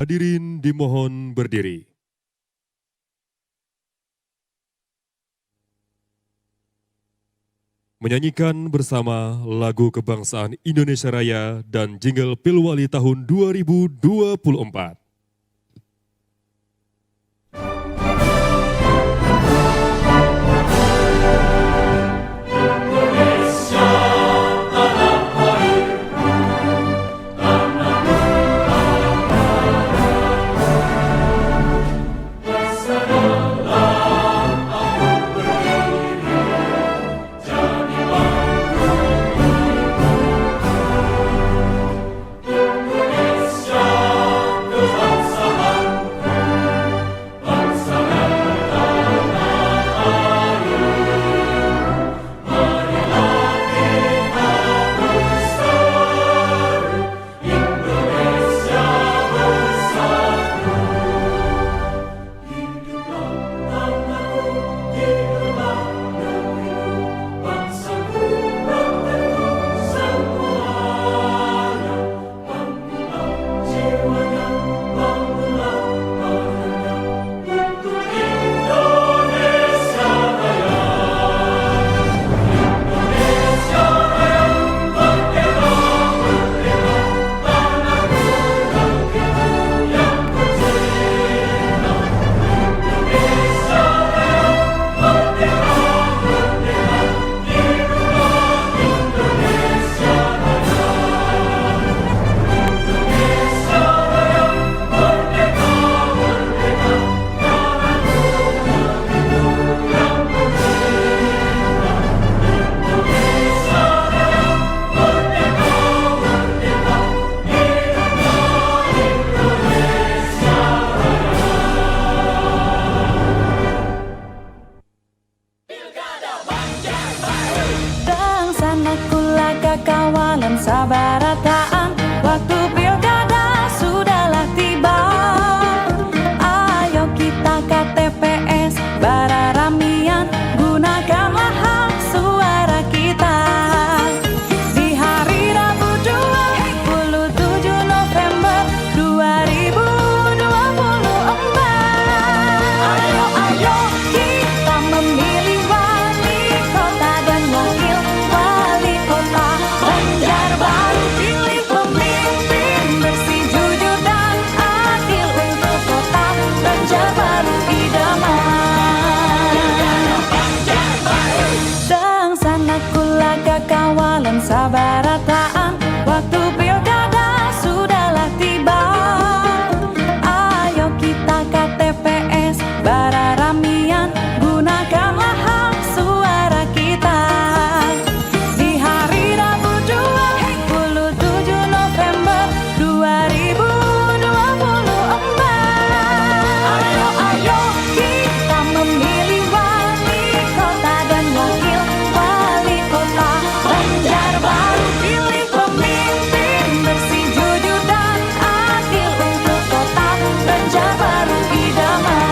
Hadirin dimohon berdiri. Menyanyikan bersama lagu kebangsaan Indonesia Raya dan jingle Pilwali tahun 2024. Kawalan sabarataan, waktu pilkada sudahlah tiba. Ayo kita KTPS bararamian, gunakanlah hak suara kita. Di hari Rabu 27 November 2024. Ayo kita memilih wali kota dan wakil wali kota. Banjarbaru pilih pemimpin bersih, jujur dan adil untuk kota Banjarbaru idaman. Dangsana kulaka kawalan sabarataan, waktu pilkada sudahlah tiba. Ayo kita KTPS bararamian, gunakanlah hak suara kita. Di hari Rabu 27 November 2024. Ayo kita memilih wali kota dan wakil wali kota Banjarbaru. Pilih pemimpin bersih, jujur dan adil untuk kota Banjarbaru idaman.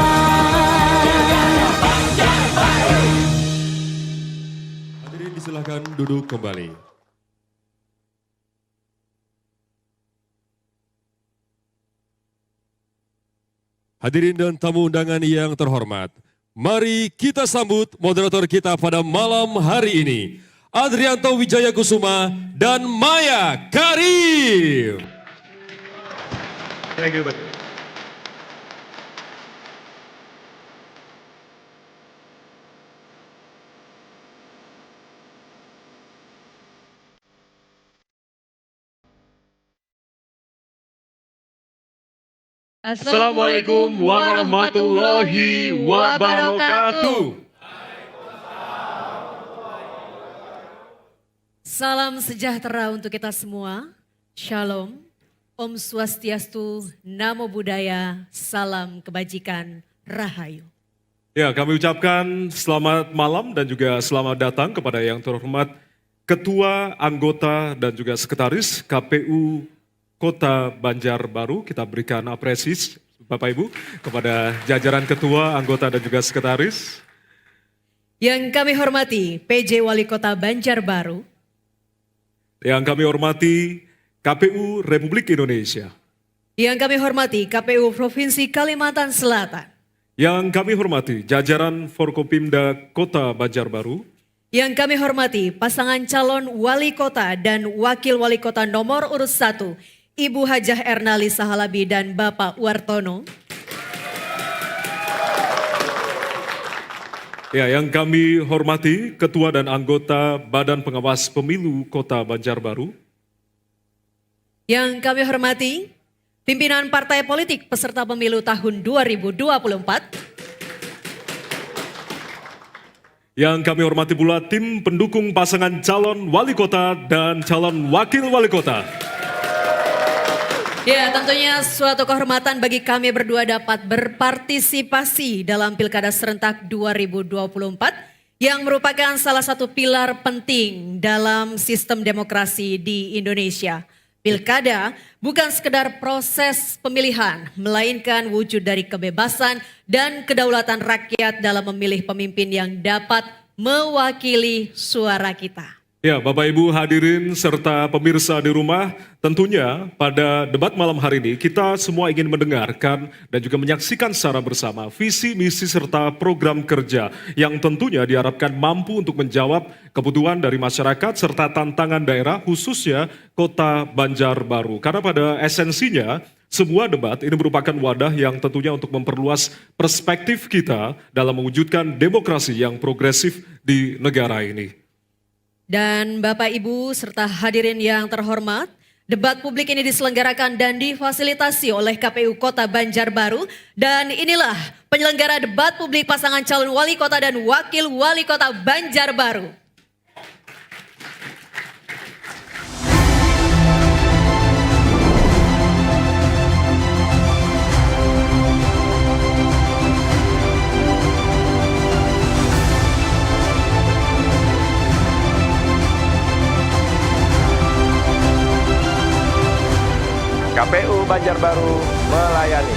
Hadirin disilakan duduk kembali. Hadirin dan tamu undangan yang terhormat, mari kita sambut moderator kita pada malam hari ini, Adrianto Wijaya Kusuma dan Maya Karim. Thank you, Pak. Assalamualaikum warahmatullahi wabarakatuh. Salam sejahtera untuk kita semua. Shalom, Om Swastiastu, Namo Buddhaya, salam kebajikan, Rahayu. Ya, kami ucapkan selamat malam dan juga selamat datang kepada yang terhormat Ketua, anggota dan juga Sekretaris KPU Kota Banjarbaru. Kita berikan apresiasi Bapak Ibu kepada jajaran Ketua, anggota dan juga Sekretaris. Yang kami hormati PJ Wali Kota Banjarbaru. Yang kami hormati KPU Republik Indonesia. Yang kami hormati KPU Provinsi Kalimantan Selatan. Yang kami hormati jajaran Forkopimda Kota Banjarbaru. Yang kami hormati pasangan calon wali kota dan wakil wali kota nomor urut 1, Ibu Hajah Ernali Sahalabi dan Bapak Wartono. Ya, yang kami hormati Ketua dan anggota Badan Pengawas Pemilu Kota Banjarbaru. Yang kami hormati pimpinan partai politik peserta pemilu tahun 2024. Yang kami hormati pula tim pendukung pasangan calon wali kota dan calon wakil wali kota. Ya, tentunya suatu kehormatan bagi kami berdua dapat berpartisipasi dalam Pilkada Serentak 2024 yang merupakan salah satu pilar penting dalam sistem demokrasi di Indonesia. Pilkada bukan sekedar proses pemilihan, melainkan wujud dari kebebasan dan kedaulatan rakyat dalam memilih pemimpin yang dapat mewakili suara kita. Ya, Bapak Ibu hadirin serta pemirsa di rumah, tentunya pada debat malam hari ini kita semua ingin mendengarkan dan juga menyaksikan secara bersama visi, misi serta program kerja yang tentunya diharapkan mampu untuk menjawab kebutuhan dari masyarakat serta tantangan daerah khususnya Kota Banjarbaru. Karena pada esensinya sebuah debat ini merupakan wadah yang tentunya untuk memperluas perspektif kita dalam mewujudkan demokrasi yang progresif di negara ini. Dan Bapak Ibu serta hadirin yang terhormat, debat publik ini diselenggarakan dan difasilitasi oleh KPU Kota Banjarbaru. Dan inilah penyelenggara debat publik pasangan calon wali kota dan wakil wali kota Banjarbaru. KPU Banjarbaru melayani.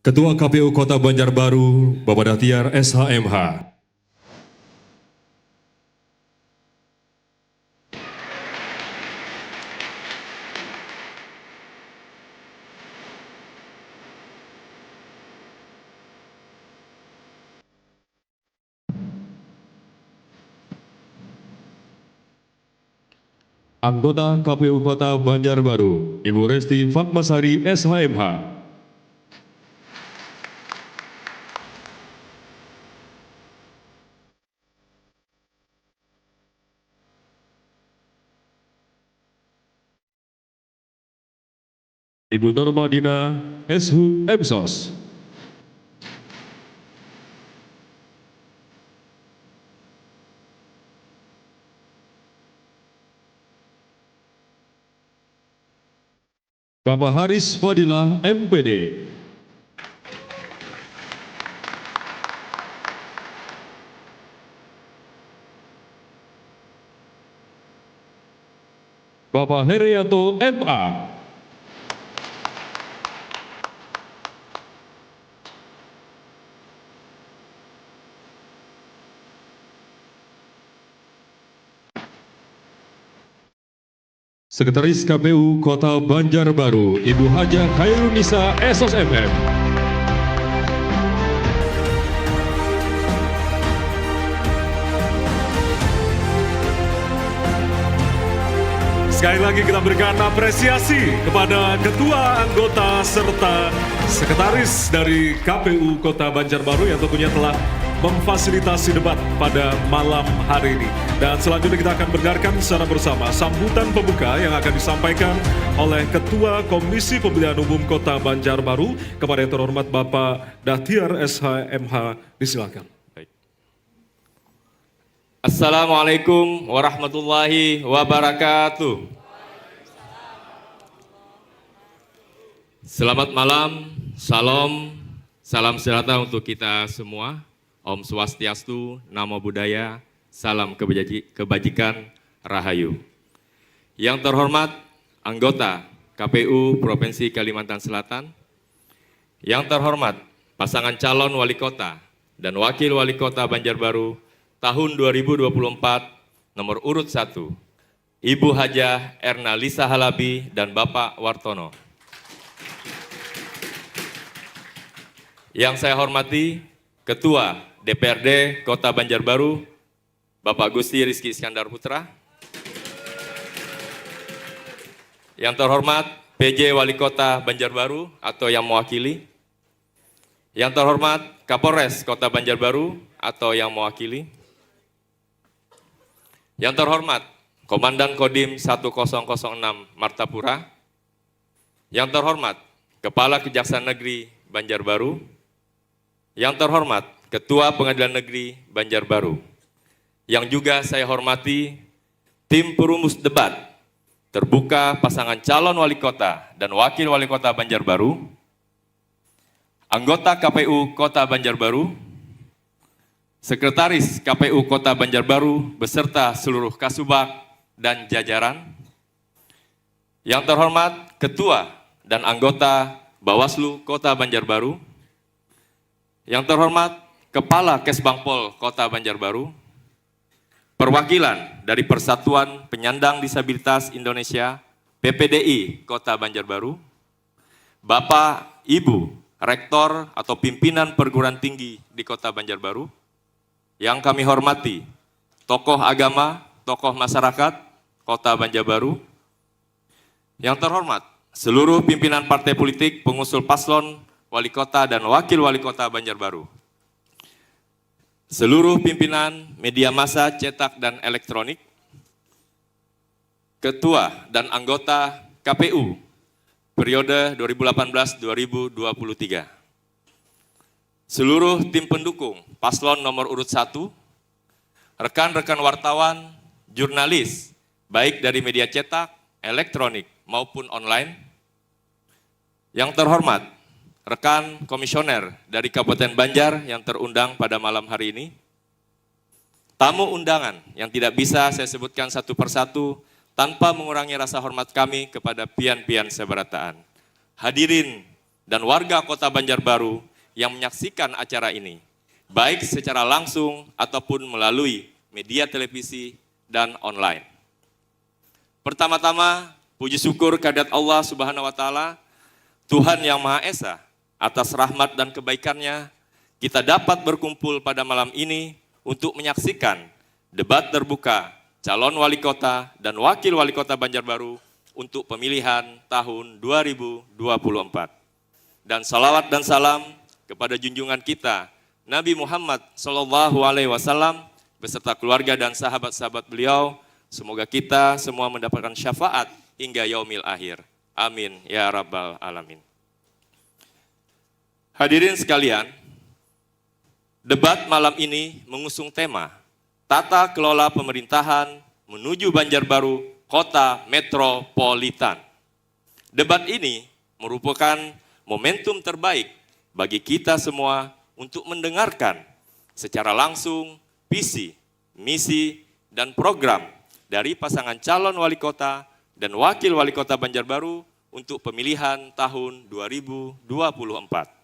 Ketua KPU Kota Banjarbaru, Bapak Dahtiar SHMH. Anggota KPU Kota Banjarbaru, Ibu Resti Fatmasari SHMH. Ibu Normadina SHU Epsos. Bapak Haris Fadilah MPD. Bapak Herianto MA. Sekretaris KPU Kota Banjarbaru, Ibu Hajah Khairunisa SOSMM. Sekali lagi kita berikan apresiasi kepada ketua, anggota, serta sekretaris dari KPU Kota Banjarbaru yang tentunya telah memfasilitasi debat pada malam hari ini. Dan selanjutnya kita akan mendengarkan secara bersama sambutan pembuka yang akan disampaikan oleh Ketua Komisi Pemilihan Umum Kota Banjarbaru kepada yang terhormat Bapak Dahtiar SHMH. Disilakan. Assalamualaikum warahmatullahi wabarakatuh. Selamat malam, salam sejahtera untuk kita semua. Om Swastiastu, Namo Buddhaya, salam kebajikan, Rahayu. Yang terhormat anggota KPU Provinsi Kalimantan Selatan, yang terhormat pasangan calon wali kota dan wakil wali kota Banjarbaru tahun 2024 nomor urut 1, Ibu Hajah Erna Lisa Halabi dan Bapak Wartono. Yang saya hormati Ketua DPRD Kota Banjarbaru, Bapak Gusti Rizky Iskandar Putra. Yang terhormat PJ Wali Kota Banjarbaru atau yang mewakili. Yang terhormat Kapolres Kota Banjarbaru atau yang mewakili. Yang terhormat Komandan Kodim 1006 Martapura. Yang terhormat Kepala Kejaksaan Negeri Banjarbaru. Yang terhormat Ketua Pengadilan Negeri Banjarbaru. Yang juga saya hormati tim perumus debat terbuka pasangan calon wali kota dan wakil wali kota Banjarbaru, anggota KPU Kota Banjarbaru, Sekretaris KPU Kota Banjarbaru beserta seluruh Kasubag dan jajaran, yang terhormat Ketua dan anggota Bawaslu Kota Banjarbaru, yang terhormat Kepala Kesbangpol Kota Banjarbaru, perwakilan dari Persatuan Penyandang Disabilitas Indonesia PPDI Kota Banjarbaru, Bapak, Ibu, Rektor atau pimpinan perguruan tinggi di Kota Banjarbaru, yang kami hormati, tokoh agama, tokoh masyarakat Kota Banjarbaru, yang terhormat seluruh pimpinan partai politik pengusul paslon wali kota dan wakil wali kota Banjarbaru, seluruh pimpinan media massa cetak dan elektronik, ketua dan anggota KPU periode 2018-2023, seluruh tim pendukung paslon nomor urut 1, rekan-rekan wartawan, jurnalis, baik dari media cetak, elektronik maupun online, yang terhormat rekan komisioner dari Kabupaten Banjar yang terundang pada malam hari ini, tamu undangan yang tidak bisa saya sebutkan satu persatu tanpa mengurangi rasa hormat kami kepada pian-pian seberataan, hadirin dan warga Kota Banjarbaru yang menyaksikan acara ini, baik secara langsung ataupun melalui media televisi dan online. Pertama-tama, puji syukur kehadirat Allah Subhanahu wa Ta'ala, Tuhan yang Maha Esa. Atas rahmat dan kebaikannya, kita dapat berkumpul pada malam ini untuk menyaksikan debat terbuka calon wali kota dan wakil wali kota Banjarbaru untuk pemilihan tahun 2024. Dan salawat dan salam kepada junjungan kita, Nabi Muhammad SAW beserta keluarga dan sahabat-sahabat beliau. Semoga kita semua mendapatkan syafaat hingga yaumil akhir. Amin ya rabbal alamin. Hadirin sekalian, debat malam ini mengusung tema Tata Kelola Pemerintahan menuju Banjarbaru Kota Metropolitan. Debat ini merupakan momentum terbaik bagi kita semua untuk mendengarkan secara langsung visi, misi, dan program dari pasangan calon wali kota dan wakil wali kota Banjarbaru untuk pemilihan tahun 2024.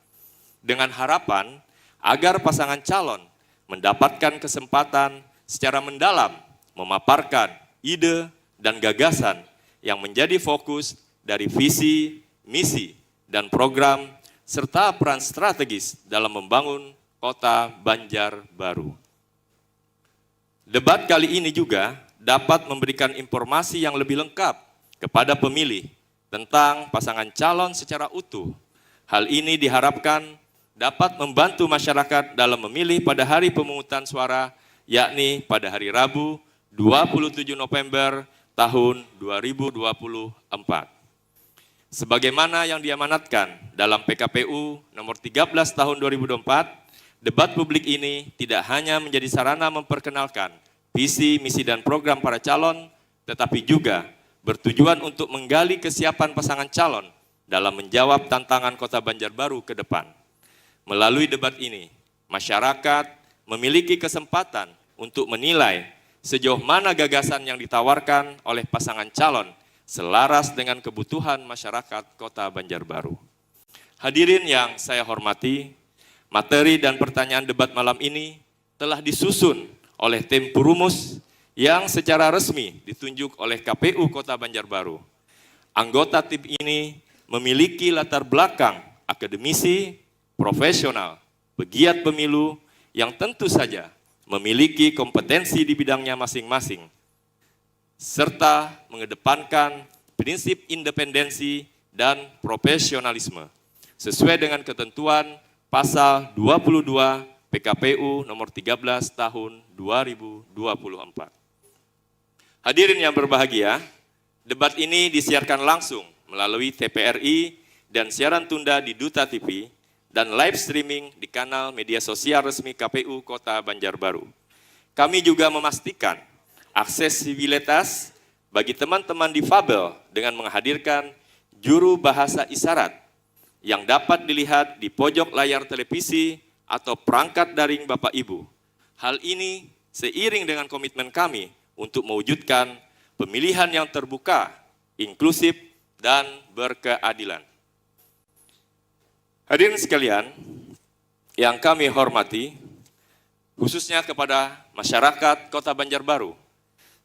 Dengan harapan agar pasangan calon mendapatkan kesempatan secara mendalam memaparkan ide dan gagasan yang menjadi fokus dari visi, misi, dan program serta peran strategis dalam membangun Kota Banjarbaru. Debat kali ini juga dapat memberikan informasi yang lebih lengkap kepada pemilih tentang pasangan calon secara utuh. Hal ini diharapkan dapat membantu masyarakat dalam memilih pada hari pemungutan suara, yakni pada hari Rabu 27 November tahun 2024. Sebagaimana yang diamanatkan dalam PKPU nomor 13 tahun 2024, debat publik ini tidak hanya menjadi sarana memperkenalkan visi, misi, dan program para calon, tetapi juga bertujuan untuk menggali kesiapan pasangan calon dalam menjawab tantangan Kota Banjarbaru ke depan. Melalui debat ini, masyarakat memiliki kesempatan untuk menilai sejauh mana gagasan yang ditawarkan oleh pasangan calon selaras dengan kebutuhan masyarakat Kota Banjarbaru. Hadirin yang saya hormati, materi dan pertanyaan debat malam ini telah disusun oleh tim perumus yang secara resmi ditunjuk oleh KPU Kota Banjarbaru. Anggota tim ini memiliki latar belakang akademisi, profesional, pegiat pemilu yang tentu saja memiliki kompetensi di bidangnya masing-masing, serta mengedepankan prinsip independensi dan profesionalisme sesuai dengan ketentuan pasal 22 PKPU nomor 13 tahun 2024. Hadirin yang berbahagia, debat ini disiarkan langsung melalui TVRI dan siaran tunda di Duta TV dan live streaming di kanal media sosial resmi KPU Kota Banjarbaru. Kami juga memastikan aksesibilitas bagi teman-teman difabel dengan menghadirkan juru bahasa isyarat yang dapat dilihat di pojok layar televisi atau perangkat daring Bapak Ibu. Hal ini seiring dengan komitmen kami untuk mewujudkan pemilihan yang terbuka, inklusif, dan berkeadilan. Hadirin sekalian yang kami hormati, khususnya kepada masyarakat Kota Banjarbaru,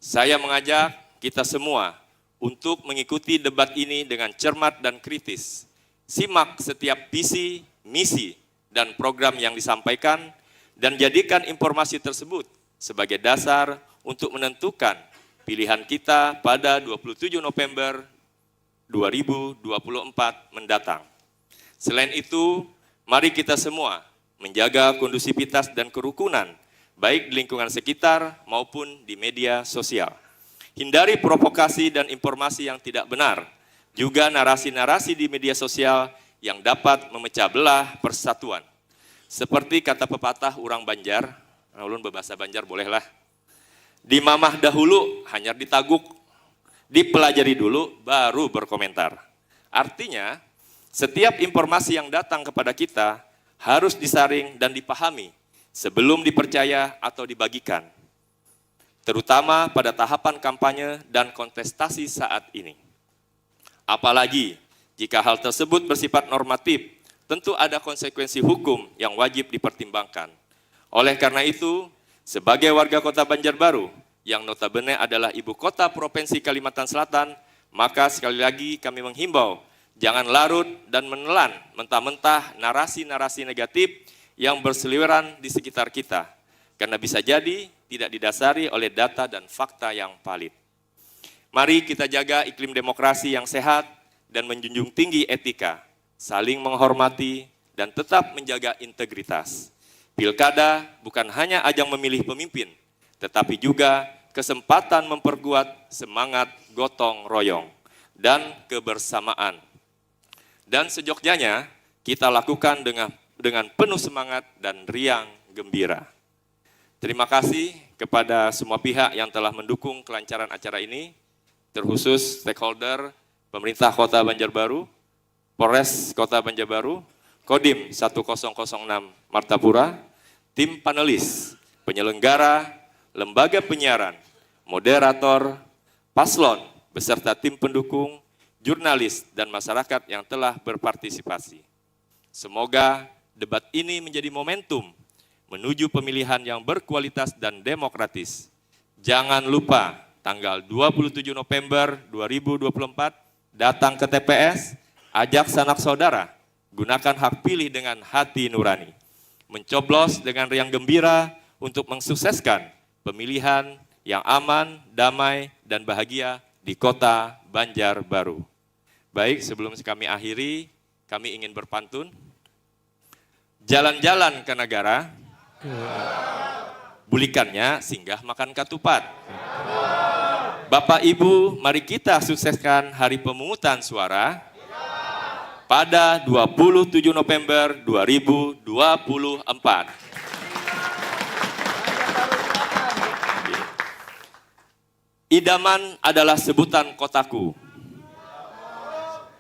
saya mengajak kita semua untuk mengikuti debat ini dengan cermat dan kritis. Simak setiap visi, misi, dan program yang disampaikan dan jadikan informasi tersebut sebagai dasar untuk menentukan pilihan kita pada 27 November 2024 mendatang. Selain itu, mari kita semua menjaga kondusivitas dan kerukunan, baik di lingkungan sekitar maupun di media sosial. Hindari provokasi dan informasi yang tidak benar, juga narasi-narasi di media sosial yang dapat memecah belah persatuan. Seperti kata pepatah orang Banjar, ulun berbahasa Banjar bolehlah, di mamah dahulu hanya ditaguk, dipelajari dulu baru berkomentar. Artinya, setiap informasi yang datang kepada kita harus disaring dan dipahami sebelum dipercaya atau dibagikan, terutama pada tahapan kampanye dan kontestasi saat ini. Apalagi jika hal tersebut bersifat normatif, tentu ada konsekuensi hukum yang wajib dipertimbangkan. Oleh karena itu, sebagai warga Kota Banjarbaru, yang notabene adalah ibu kota Provinsi Kalimantan Selatan, maka sekali lagi kami menghimbau, jangan larut dan menelan mentah-mentah narasi-narasi negatif yang berseliweran di sekitar kita, karena bisa jadi tidak didasari oleh data dan fakta yang valid. Mari kita jaga iklim demokrasi yang sehat dan menjunjung tinggi etika, saling menghormati, dan tetap menjaga integritas. Pilkada bukan hanya ajang memilih pemimpin, tetapi juga kesempatan memperkuat semangat gotong royong dan kebersamaan. Dan sejogjanya kita lakukan dengan penuh semangat dan riang gembira. Terima kasih kepada semua pihak yang telah mendukung kelancaran acara ini, terkhusus stakeholder pemerintah Kota Banjarbaru, Polres Kota Banjarbaru, Kodim 1006 Martapura, tim panelis, penyelenggara, lembaga penyiaran, moderator, paslon, beserta tim pendukung, jurnalis, dan masyarakat yang telah berpartisipasi. Semoga debat ini menjadi momentum menuju pemilihan yang berkualitas dan demokratis. Jangan lupa tanggal 27 November 2024 datang ke TPS, ajak sanak saudara, gunakan hak pilih dengan hati nurani. Mencoblos dengan riang gembira untuk mensukseskan pemilihan yang aman, damai, dan bahagia di Kota Banjarbaru. Baik, sebelum kami akhiri, kami ingin berpantun. Jalan-jalan ke negara, bulikannya singgah makan ketupat. Bapak Ibu, mari kita sukseskan hari pemungutan suara pada 27 November 2024. Idaman adalah sebutan kotaku.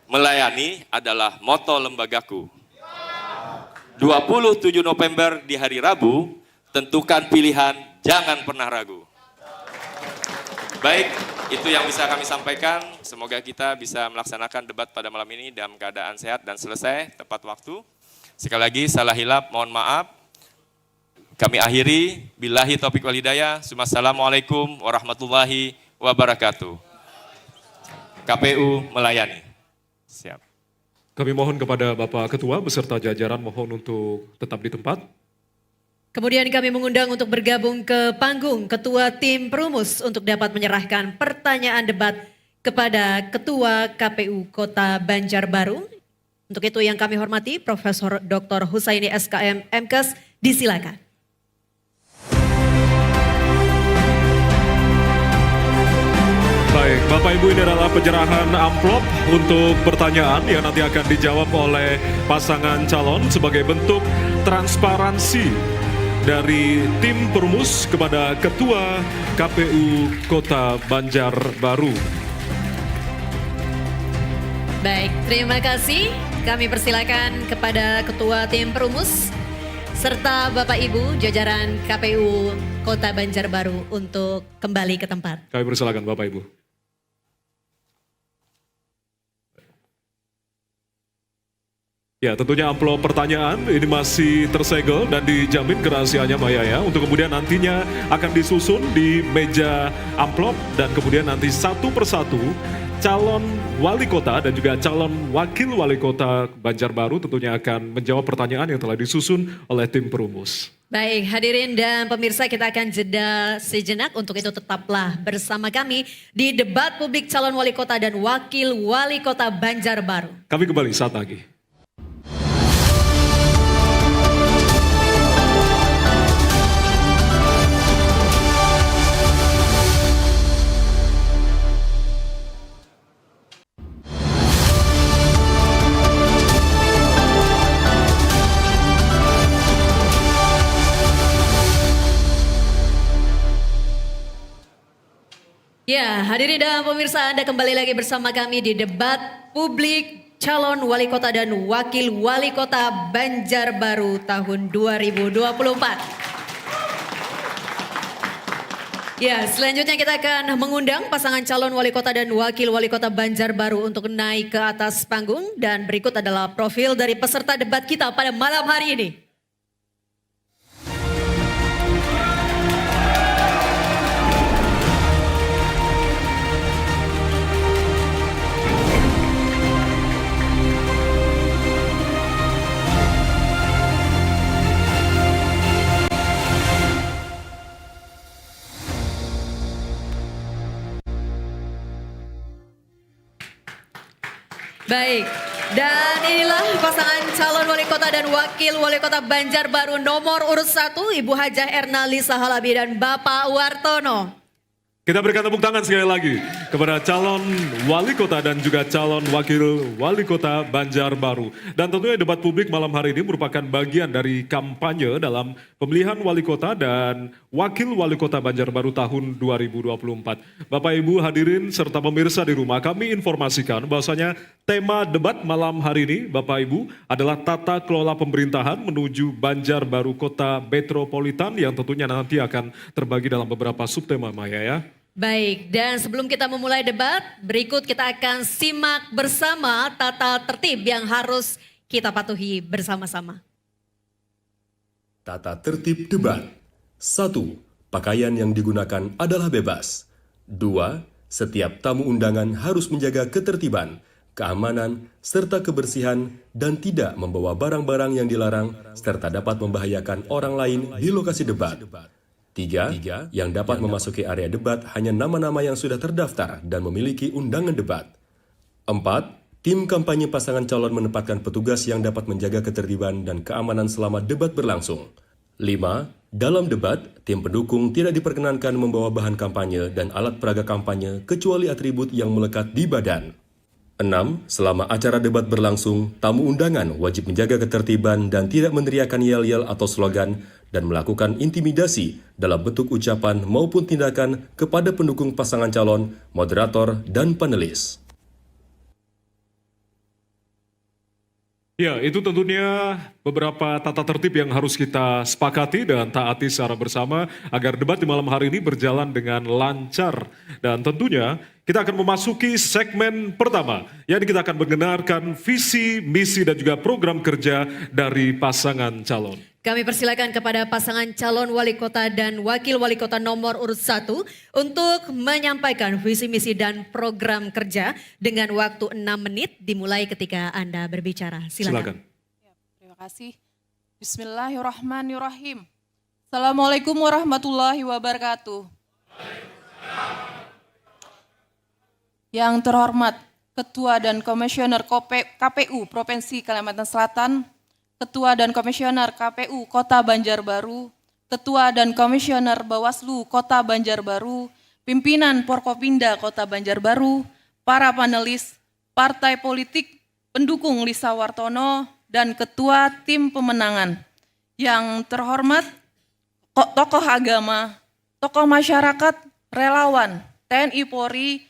Melayani adalah moto lembagaku. 27 November di hari Rabu, tentukan pilihan, jangan pernah ragu. Baik, itu yang bisa kami sampaikan. Semoga kita bisa melaksanakan debat pada malam ini dalam keadaan sehat dan selesai tepat waktu. Sekali lagi, salah hilap, mohon maaf. Kami akhiri, billahi taufiq wal hidayah. Assalamualaikum warahmatullahi wabarakatuh. KPU melayani. Siap. Kami mohon kepada Bapak Ketua beserta jajaran mohon untuk tetap di tempat. Kemudian kami mengundang untuk bergabung ke panggung Ketua Tim Perumus untuk dapat menyerahkan pertanyaan debat kepada Ketua KPU Kota Banjarbaru. Untuk itu yang kami hormati Profesor Dr. Husaini SKM MKes, disilakan. Baik, Bapak Ibu, ini adalah penyerahan amplop untuk pertanyaan yang nanti akan dijawab oleh pasangan calon sebagai bentuk transparansi dari tim perumus kepada Ketua KPU Kota Banjarbaru. Baik, terima kasih. Kami persilakan kepada Ketua Tim Perumus serta Bapak Ibu jajaran KPU Kota Banjarbaru untuk kembali ke tempat. Kami persilakan Bapak Ibu. Ya, tentunya amplop pertanyaan ini masih tersegel dan dijamin kerahasiaannya Maya ya. Untuk kemudian nantinya akan disusun di meja amplop dan kemudian nanti satu persatu calon wali kota dan juga calon wakil wali kota Banjarbaru tentunya akan menjawab pertanyaan yang telah disusun oleh tim perumus. Baik, hadirin dan pemirsa, kita akan jeda sejenak. Untuk itu tetaplah bersama kami di debat publik calon wali kota dan wakil wali kota Banjarbaru. Kami kembali saat lagi. Ya, hadirin dan pemirsa, Anda kembali lagi bersama kami di debat publik calon wali kota dan wakil wali kota Banjarbaru tahun 2024. Ya, selanjutnya kita akan mengundang pasangan calon wali kota dan wakil wali kota Banjarbaru untuk naik ke atas panggung, dan berikut adalah profil dari peserta debat kita pada malam hari ini. Baik, dan inilah pasangan calon wali kota dan wakil wali kota Banjarbaru nomor urut 1, Ibu Hajah Erna Lisa Halabi dan Bapak Wartono. Kita berikan tepuk tangan sekali lagi kepada calon wali kota dan juga calon wakil wali kota Banjarbaru. Dan tentunya debat publik malam hari ini merupakan bagian dari kampanye dalam pemilihan wali kota dan wakil wali kota Banjarbaru tahun 2024. Bapak Ibu hadirin serta pemirsa di rumah, kami informasikan bahwasanya tema debat malam hari ini Bapak Ibu adalah tata kelola pemerintahan menuju Banjarbaru Kota Metropolitan yang tentunya nanti akan terbagi dalam beberapa subtema Maya ya. Baik, dan sebelum kita memulai debat, berikut kita akan simak bersama tata tertib yang harus kita patuhi bersama-sama. Tata tertib debat. 1. Pakaian yang digunakan adalah bebas. 2. Setiap tamu undangan harus menjaga ketertiban, keamanan, serta kebersihan dan tidak membawa barang-barang yang dilarang serta dapat membahayakan orang lain di lokasi debat. 3. Yang dapat memasuki area debat hanya nama-nama yang sudah terdaftar dan memiliki undangan debat. 4. Tim kampanye pasangan calon menempatkan petugas yang dapat menjaga ketertiban dan keamanan selama debat berlangsung. 5. Dalam debat, tim pendukung tidak diperkenankan membawa bahan kampanye dan alat peraga kampanye kecuali atribut yang melekat di badan. 6. Selama acara debat berlangsung, tamu undangan wajib menjaga ketertiban dan tidak meneriakkan yel-yel atau slogan dan melakukan intimidasi dalam bentuk ucapan maupun tindakan kepada pendukung pasangan calon, moderator, dan panelis. Ya, itu tentunya beberapa tata tertib yang harus kita sepakati dan taati secara bersama agar debat di malam hari ini berjalan dengan lancar. Dan tentunya kita akan memasuki segmen pertama, yakni kita akan mendengarkan visi, misi, dan juga program kerja dari pasangan calon. Kami persilakan kepada pasangan calon wali kota dan wakil wali kota nomor urut 1 untuk menyampaikan visi misi dan program kerja dengan waktu 6 menit dimulai ketika Anda berbicara. Silakan. Terima kasih. Bismillahirrahmanirrahim. Assalamualaikum warahmatullahi wabarakatuh. Yang terhormat Ketua dan Komisioner KPU Provinsi Kalimantan Selatan, Ketua dan Komisioner KPU Kota Banjarbaru, Ketua dan Komisioner Bawaslu Kota Banjarbaru, pimpinan Forkopimda Kota Banjarbaru, para panelis, partai politik, pendukung Lisa Wartono, dan Ketua Tim Pemenangan. Yang terhormat tokoh agama, tokoh masyarakat, relawan, TNI Polri,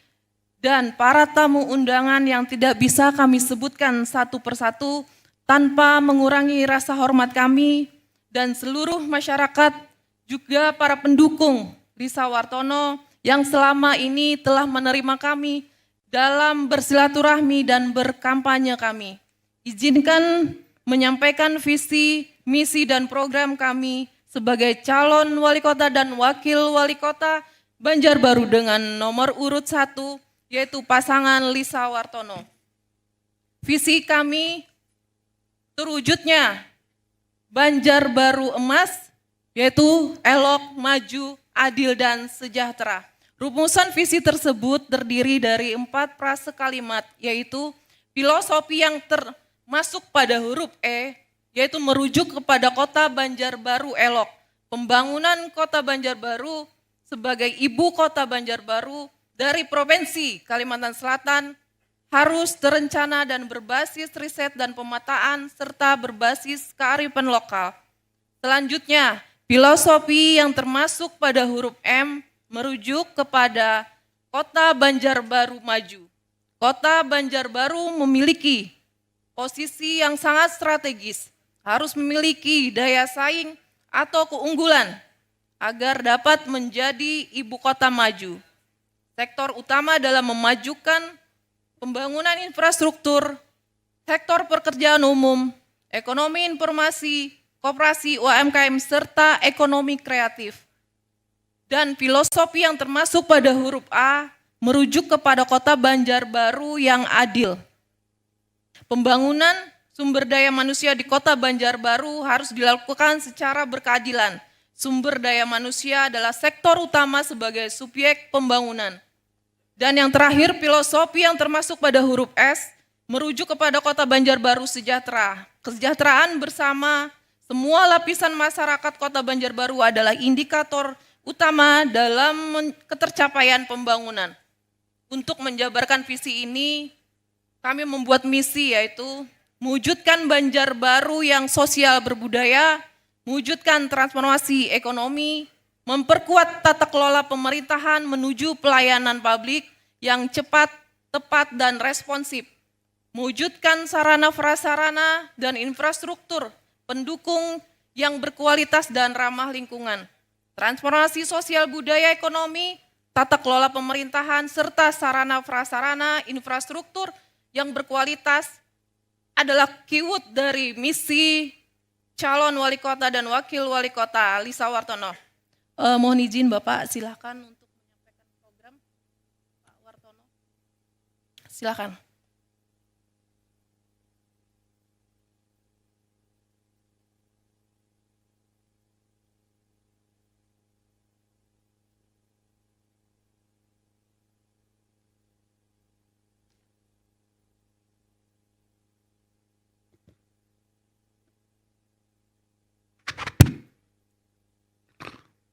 dan para tamu undangan yang tidak bisa kami sebutkan satu persatu, tanpa mengurangi rasa hormat kami dan seluruh masyarakat, juga para pendukung Lisa Wartono yang selama ini telah menerima kami dalam bersilaturahmi dan berkampanye kami. Izinkan menyampaikan visi, misi, dan program kami sebagai calon wali kota dan wakil wali kota Banjarbaru dengan nomor urut 1, yaitu pasangan Lisa Wartono. Visi kami terwujudnya Banjarbaru emas, yaitu elok, maju, adil, dan sejahtera. Rumusan visi tersebut terdiri dari 4 frase kalimat, yaitu filosofi yang termasuk pada huruf E, yaitu merujuk kepada kota Banjarbaru elok. Pembangunan kota Banjarbaru sebagai ibu kota Banjarbaru dari Provinsi Kalimantan Selatan harus terencana dan berbasis riset dan pemetaan serta berbasis kearifan lokal. Selanjutnya, filosofi yang termasuk pada huruf M merujuk kepada kota Banjarbaru maju. Kota Banjarbaru memiliki posisi yang sangat strategis, harus memiliki daya saing atau keunggulan agar dapat menjadi ibu kota maju. Sektor utama dalam memajukan pembangunan infrastruktur, sektor pekerjaan umum, ekonomi informasi, koperasi UMKM, serta ekonomi kreatif. Dan filosofi yang termasuk pada huruf A merujuk kepada kota Banjarbaru yang adil. Pembangunan sumber daya manusia di kota Banjarbaru harus dilakukan secara berkeadilan. Sumber daya manusia adalah sektor utama sebagai subjek pembangunan. Dan yang terakhir, filosofi yang termasuk pada huruf S merujuk kepada kota Banjarbaru sejahtera. Kesejahteraan bersama semua lapisan masyarakat kota Banjarbaru adalah indikator utama dalam ketercapaian pembangunan. Untuk menjabarkan visi ini, kami membuat misi, yaitu mewujudkan Banjarbaru yang sosial berbudaya, mewujudkan transformasi ekonomi, memperkuat tata kelola pemerintahan menuju pelayanan publik yang cepat, tepat, dan responsif, mewujudkan sarana prasarana dan infrastruktur pendukung yang berkualitas dan ramah lingkungan, transformasi sosial budaya ekonomi, tata kelola pemerintahan, serta sarana prasarana infrastruktur yang berkualitas adalah keyword dari misi calon wali kota dan wakil wali kota Lisa Wartono. Mohon izin Bapak, silakan untuk menyampaikan program. Pak Wartono, silakan.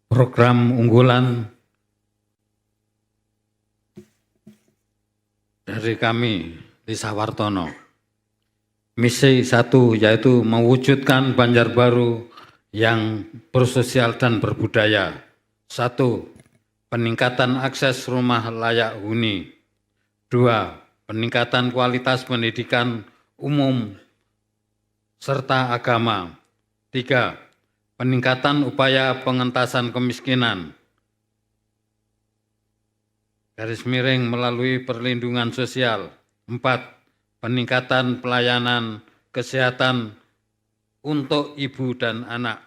Program unggulan dari kami, Lisa Wartono. Misi 1 yaitu mewujudkan Banjarbaru yang bersosial dan berbudaya. 1. Peningkatan akses rumah layak huni. 2. Peningkatan kualitas pendidikan umum serta agama. 3. Peningkatan upaya pengentasan kemiskinan. Garis miring melalui perlindungan sosial. 4. Peningkatan pelayanan kesehatan untuk ibu dan anak.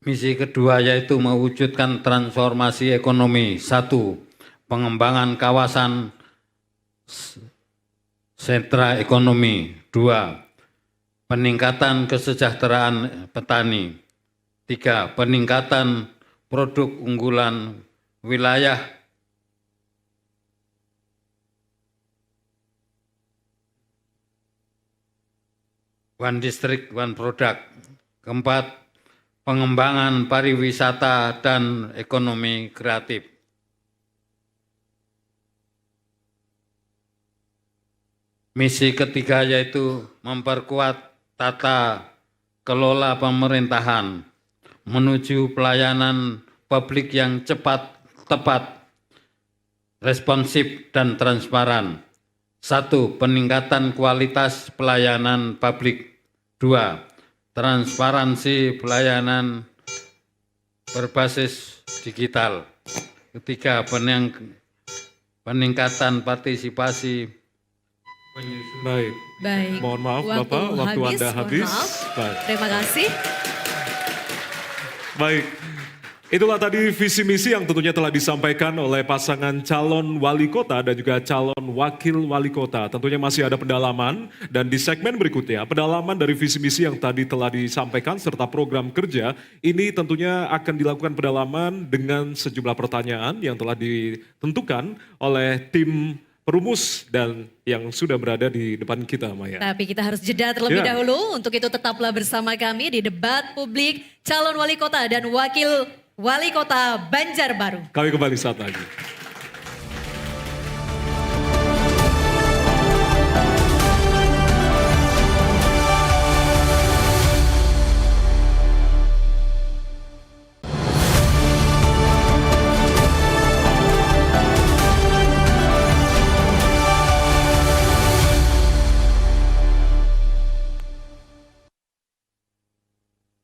Misi kedua yaitu mewujudkan transformasi ekonomi. 1. Pengembangan kawasan sentra ekonomi. 2. Peningkatan kesejahteraan petani. 3. Peningkatan produk unggulan wilayah. One District, One Product. 4. Pengembangan pariwisata dan ekonomi kreatif. Misi ketiga yaitu memperkuat tata kelola pemerintahan menuju pelayanan publik yang cepat, tepat, responsif, dan transparan. 1. Peningkatan kualitas pelayanan publik. 2. Transparansi pelayanan berbasis digital. 3. Peningkatan partisipasi. Baik. Mohon maaf Bapak, waktu Anda habis. Baik. Terima kasih. Baik. Itulah tadi visi misi yang tentunya telah disampaikan oleh pasangan calon wali kota dan juga calon wakil wali kota. Tentunya masih ada pendalaman dan di segmen berikutnya pendalaman dari visi misi yang tadi telah disampaikan serta program kerja ini tentunya akan dilakukan pendalaman dengan sejumlah pertanyaan yang telah ditentukan oleh tim perumus dan yang sudah berada di depan kita, Maya. Tapi kita harus jeda terlebih dahulu. Untuk itu tetaplah bersama kami di debat publik calon wali kota dan wakil wali kota Banjarbaru. Kami kembali saat lagi.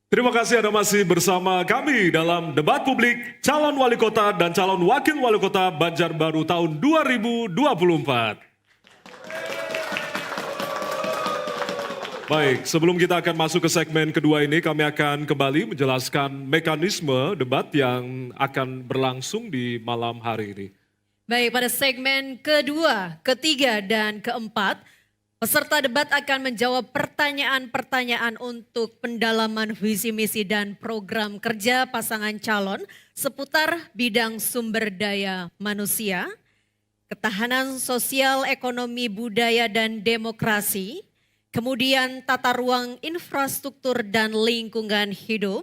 Terima kasih Anda masih bersama kami dalam debat publik calon wali kota dan calon wakil wali kota Banjarbaru tahun 2024. Baik, sebelum kita akan masuk ke segmen kedua ini, kami akan kembali menjelaskan mekanisme debat yang akan berlangsung di malam hari ini. Baik, pada segmen kedua, ketiga, dan keempat, peserta debat akan menjawab pertanyaan-pertanyaan untuk pendalaman visi misi dan program kerja pasangan calon seputar bidang sumber daya manusia, ketahanan sosial, ekonomi, budaya, dan demokrasi, kemudian tata ruang infrastruktur dan lingkungan hidup,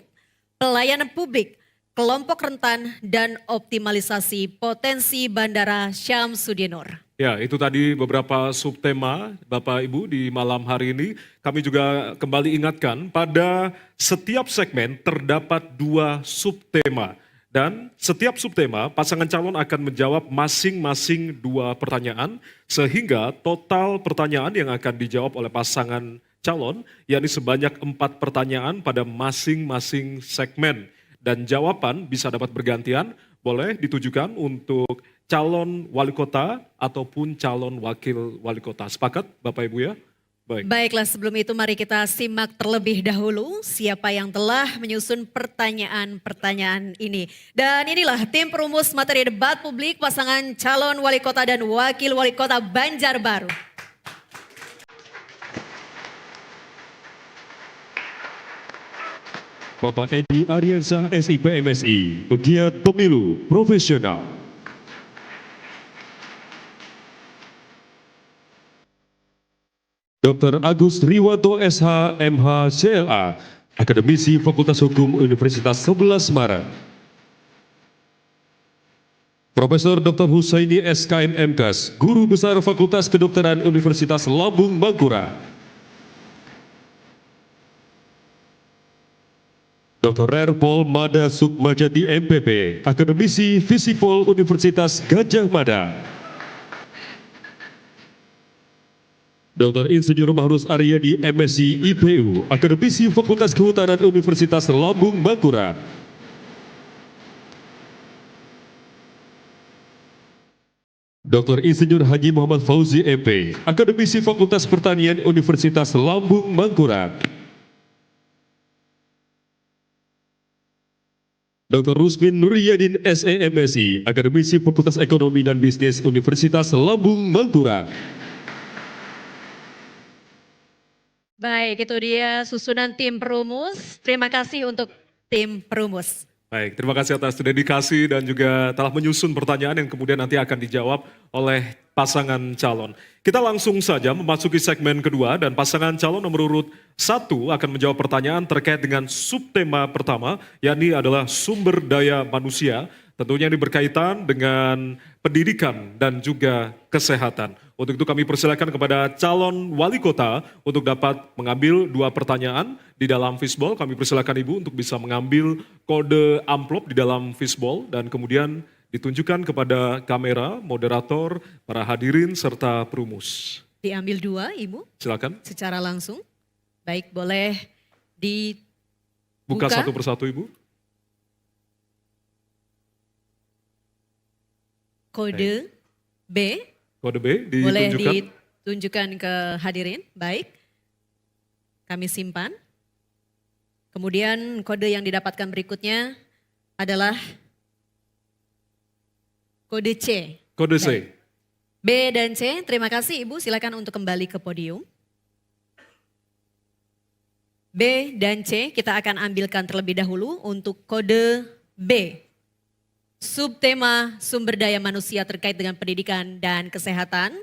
pelayanan publik, kelompok rentan, dan optimalisasi potensi Bandara Syamsuddinur. Ya, itu tadi beberapa subtema Bapak Ibu di malam hari ini. Kami juga kembali ingatkan pada setiap segmen terdapat 2 subtema. Dan setiap subtema pasangan calon akan menjawab masing-masing 2 pertanyaan. Sehingga total pertanyaan yang akan dijawab oleh pasangan calon yakni sebanyak 4 pertanyaan pada masing-masing segmen. Dan jawaban bisa dapat bergantian, boleh ditujukan untuk calon wali kota ataupun calon wakil wali kota. Sepakat Bapak Ibu ya? Baik. Baiklah, sebelum itu mari kita simak terlebih dahulu siapa yang telah menyusun pertanyaan-pertanyaan ini. Dan inilah tim perumus materi debat publik pasangan calon wali kota dan wakil wali kota Banjarbaru. Bapak Edi Aryansyah SIP MSI, pegiat pemilu profesional. Dr. Agus Riwanto SH MH CLA, Akademisi Fakultas Hukum Universitas 11 Maret. Profesor Dr. Husaini SKM MKes, Guru Besar Fakultas Kedokteran Universitas Lambung Bangkura. Dr. Erpol Mada Sukmajati MPP, Akademisi Visipol Universitas Gajah Mada. Dr. Insinyur Mahrus Aryadi, MSc IPU, Akademisi Fakultas Kehutanan Universitas Lambung Mangkurat. Dr. Insinyur Haji Muhammad Fauzi MP, Akademisi Fakultas Pertanian Universitas Lambung Mangkurat. Dr. Rusmin Nuryadin SEMSI, Akademisi Fakultas Ekonomi dan Bisnis Universitas Lambung Mangkurat. Baik, itu dia susunan tim perumus. Terima kasih untuk tim perumus. Baik, terima kasih atas dedikasi dan juga telah menyusun pertanyaan yang kemudian nanti akan dijawab oleh pasangan calon. Kita langsung saja memasuki segmen kedua dan pasangan calon nomor urut 1 akan menjawab pertanyaan terkait dengan subtema pertama, yakni adalah sumber daya manusia. Tentunya ini berkaitan dengan pendidikan dan juga kesehatan. Untuk itu kami persilakan kepada calon wali kota untuk dapat mengambil 2 pertanyaan di dalam fishbowl. Kami persilakan Ibu untuk bisa mengambil kode amplop di dalam fishbowl dan kemudian ditunjukkan kepada kamera, moderator, para hadirin serta perumus. Diambil 2, Ibu. Silakan. Secara langsung. Baik, boleh Buka dibuka. satu persatu Ibu. Kode B. Kode B Boleh ditunjukkan. ditunjukkan ke hadirin. Baik. Kami simpan. Kemudian kode yang didapatkan berikutnya adalah kode C. Kode C. B dan C, terima kasih Ibu. Silakan untuk kembali ke podium. B dan C kita akan ambilkan terlebih dahulu untuk kode B. Subtema sumber daya manusia terkait dengan pendidikan dan kesehatan.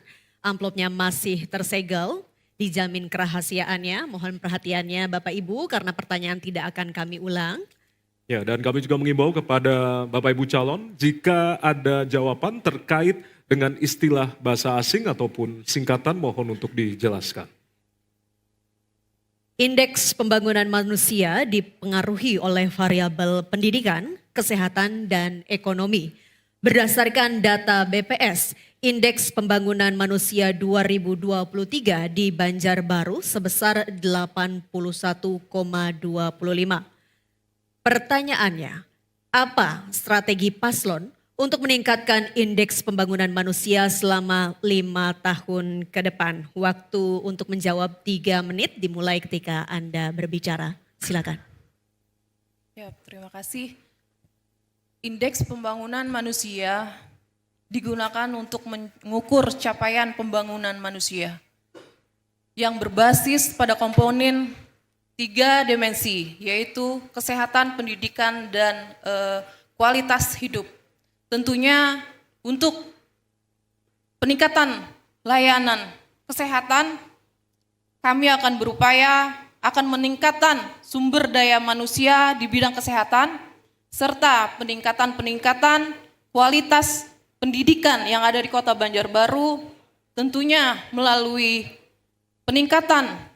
Amplopnya masih tersegel, dijamin kerahasiaannya. Mohon perhatiannya Bapak Ibu karena pertanyaan tidak akan kami ulang. Ya, dan kami juga mengimbau kepada Bapak Ibu calon, jika ada jawaban terkait dengan istilah bahasa asing ataupun singkatan, mohon untuk dijelaskan. Indeks pembangunan manusia dipengaruhi oleh variabel pendidikan, kesehatan, dan ekonomi. Berdasarkan data BPS, Indeks Pembangunan Manusia 2023 di Banjarbaru sebesar 81,25. Pertanyaannya, apa strategi paslon untuk meningkatkan indeks pembangunan manusia selama 5 tahun ke depan? Waktu untuk menjawab 3 menit dimulai ketika Anda berbicara. Silakan. Ya, terima kasih. Indeks pembangunan manusia digunakan untuk mengukur capaian pembangunan manusia yang berbasis pada komponen 3 dimensi, yaitu kesehatan, pendidikan, dan kualitas hidup. Tentunya untuk peningkatan layanan kesehatan, kami akan berupaya akan meningkatkan sumber daya manusia di bidang kesehatan, serta peningkatan kualitas pendidikan yang ada di Kota Banjarbaru, tentunya melalui peningkatan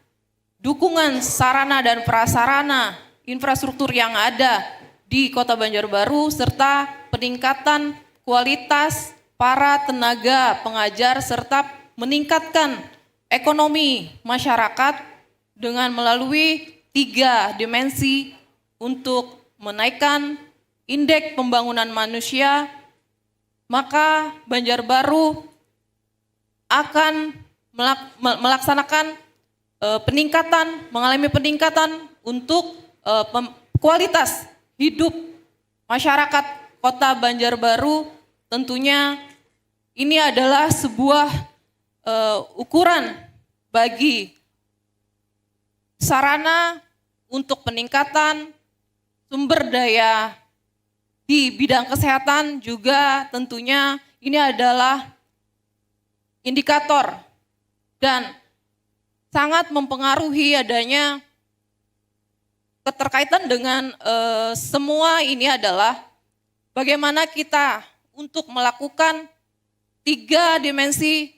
dukungan sarana dan prasarana infrastruktur yang ada di Kota Banjarbaru, serta peningkatan kualitas para tenaga pengajar, serta meningkatkan ekonomi masyarakat dengan melalui 3 dimensi untuk menaikkan indeks pembangunan manusia, maka Banjarbaru akan melaksanakan mengalami peningkatan untuk kualitas hidup masyarakat Kota Banjarbaru. Tentunya ini adalah sebuah ukuran bagi sarana untuk peningkatan sumber daya di bidang kesehatan, juga tentunya ini adalah indikator dan sangat mempengaruhi adanya keterkaitan dengan semua ini adalah bagaimana kita untuk melakukan 3 dimensi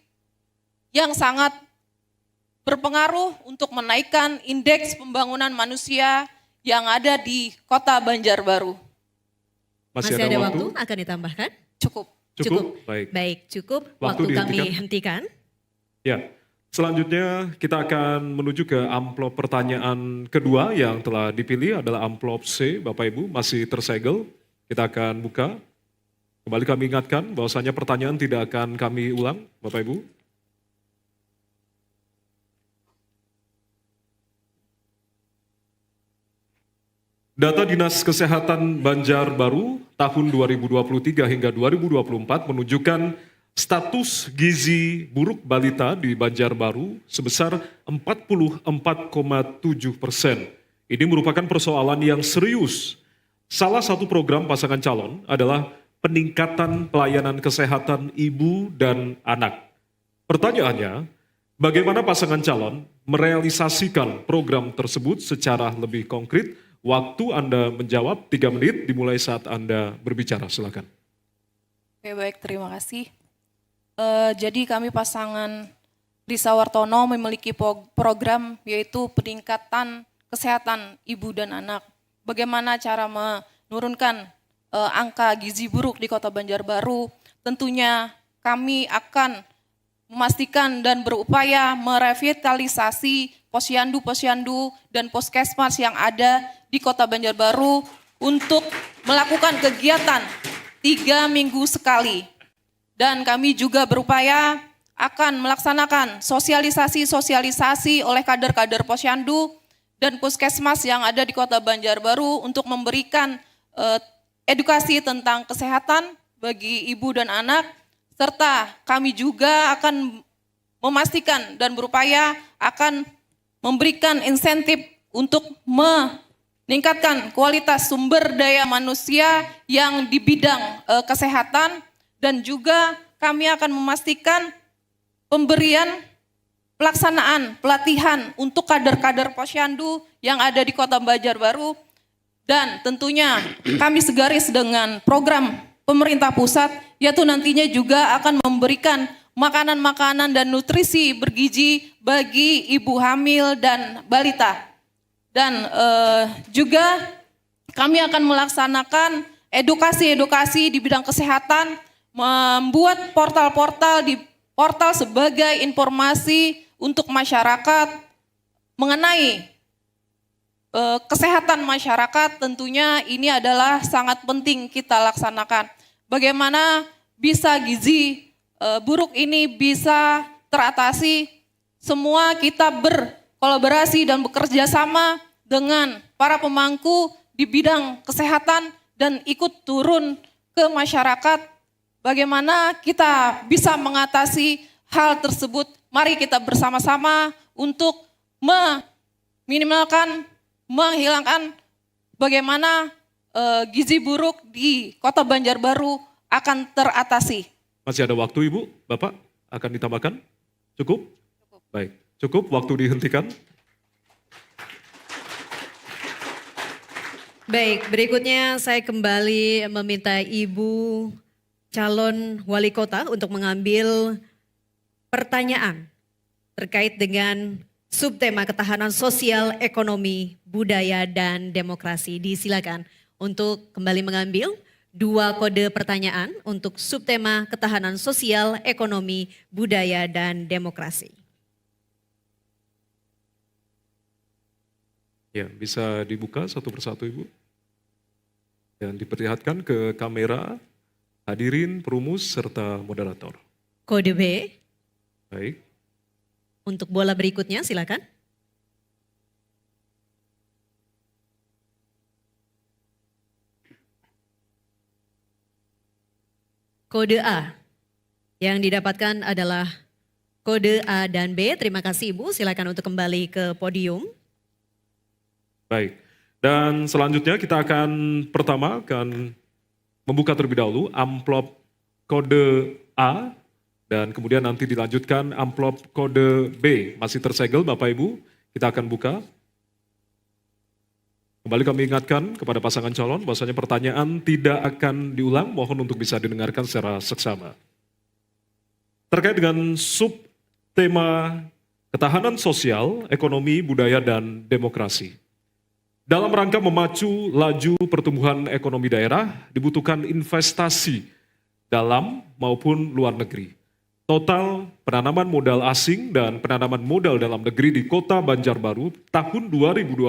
yang sangat berpengaruh untuk menaikkan indeks pembangunan manusia yang ada di Kota Banjarbaru. Masih ada waktu akan ditambahkan? Cukup. Cukup? Baik. Baik, cukup. Waktu Waktu kami dihentikan. hentikan. Ya, Selanjutnya kita akan menuju ke amplop pertanyaan kedua yang telah dipilih adalah amplop C, Bapak Ibu, masih tersegel. Kita akan buka. Kembali kami ingatkan bahwasanya pertanyaan tidak akan kami ulang, Bapak Ibu. Data Dinas Kesehatan Banjarbaru tahun 2023 hingga 2024 menunjukkan status gizi buruk balita di Banjarbaru sebesar 44,7%. Ini merupakan persoalan yang serius. Salah satu program pasangan calon adalah peningkatan pelayanan kesehatan ibu dan anak. Pertanyaannya, bagaimana pasangan calon merealisasikan program tersebut secara lebih konkret? Waktu Anda menjawab 3 menit dimulai saat Anda berbicara, silakan. Oke, baik, terima kasih. Jadi kami pasangan Risa Wartono memiliki program yaitu peningkatan kesehatan ibu dan anak. Bagaimana cara menurunkan angka gizi buruk di Kota Banjarbaru? Tentunya kami akan memastikan dan berupaya merevitalisasi posyandu-posyandu dan puskesmas yang ada di Kota Banjarbaru untuk melakukan kegiatan 3 minggu sekali. Dan kami juga berupaya akan melaksanakan sosialisasi oleh kader-kader posyandu dan puskesmas yang ada di Kota Banjarbaru untuk memberikan edukasi tentang kesehatan bagi ibu dan anak, serta kami juga akan memastikan dan berupaya akan memberikan insentif untuk meningkatkan kualitas sumber daya manusia yang di bidang kesehatan, dan juga kami akan memastikan pemberian pelaksanaan pelatihan untuk kader-kader posyandu yang ada di Kota Banjarbaru, dan tentunya kami segaris dengan program pemerintah pusat yaitu nantinya juga akan memberikan makanan-makanan dan nutrisi bergizi bagi ibu hamil dan balita. Dan juga kami akan melaksanakan edukasi di bidang kesehatan, membuat portal-portal di portal sebagai informasi untuk masyarakat mengenai kesehatan masyarakat. Tentunya ini adalah sangat penting kita laksanakan. Bagaimana bisa gizi buruk ini bisa teratasi, semua kita berkolaborasi dan bekerja sama dengan para pemangku di bidang kesehatan dan ikut turun ke masyarakat. Bagaimana kita bisa mengatasi hal tersebut? Mari kita bersama-sama untuk meminimalkan, menghilangkan bagaimana gizi buruk di Kota Banjarbaru akan teratasi. Masih ada waktu Ibu, Bapak akan ditambahkan? Cukup? Baik, cukup, waktu dihentikan. Baik, berikutnya saya kembali meminta Ibu calon wali kota untuk mengambil pertanyaan terkait dengan subtema ketahanan sosial, ekonomi, budaya, dan demokrasi. Disilakan untuk kembali mengambil 2 kode pertanyaan untuk subtema ketahanan sosial, ekonomi, budaya, dan demokrasi. Ya, bisa dibuka satu persatu Ibu. Dan diperlihatkan ke kamera, hadirin, perumus, serta moderator. Kode B. Baik. Untuk bola berikutnya silakan. Kode A. Yang didapatkan adalah kode A dan B. Terima kasih Ibu, silakan untuk kembali ke podium. Baik. Dan selanjutnya kita akan membuka terlebih dahulu amplop kode A dan kemudian nanti dilanjutkan amplop kode B. Masih tersegel Bapak Ibu, kita akan buka. Kembali kami ingatkan kepada pasangan calon bahwasanya pertanyaan tidak akan diulang, mohon untuk bisa didengarkan secara seksama. Terkait dengan subtema ketahanan sosial, ekonomi, budaya, dan demokrasi. Dalam rangka memacu laju pertumbuhan ekonomi daerah, dibutuhkan investasi dalam maupun luar negeri. Total penanaman modal asing dan penanaman modal dalam negeri di Kota Banjarbaru tahun 2020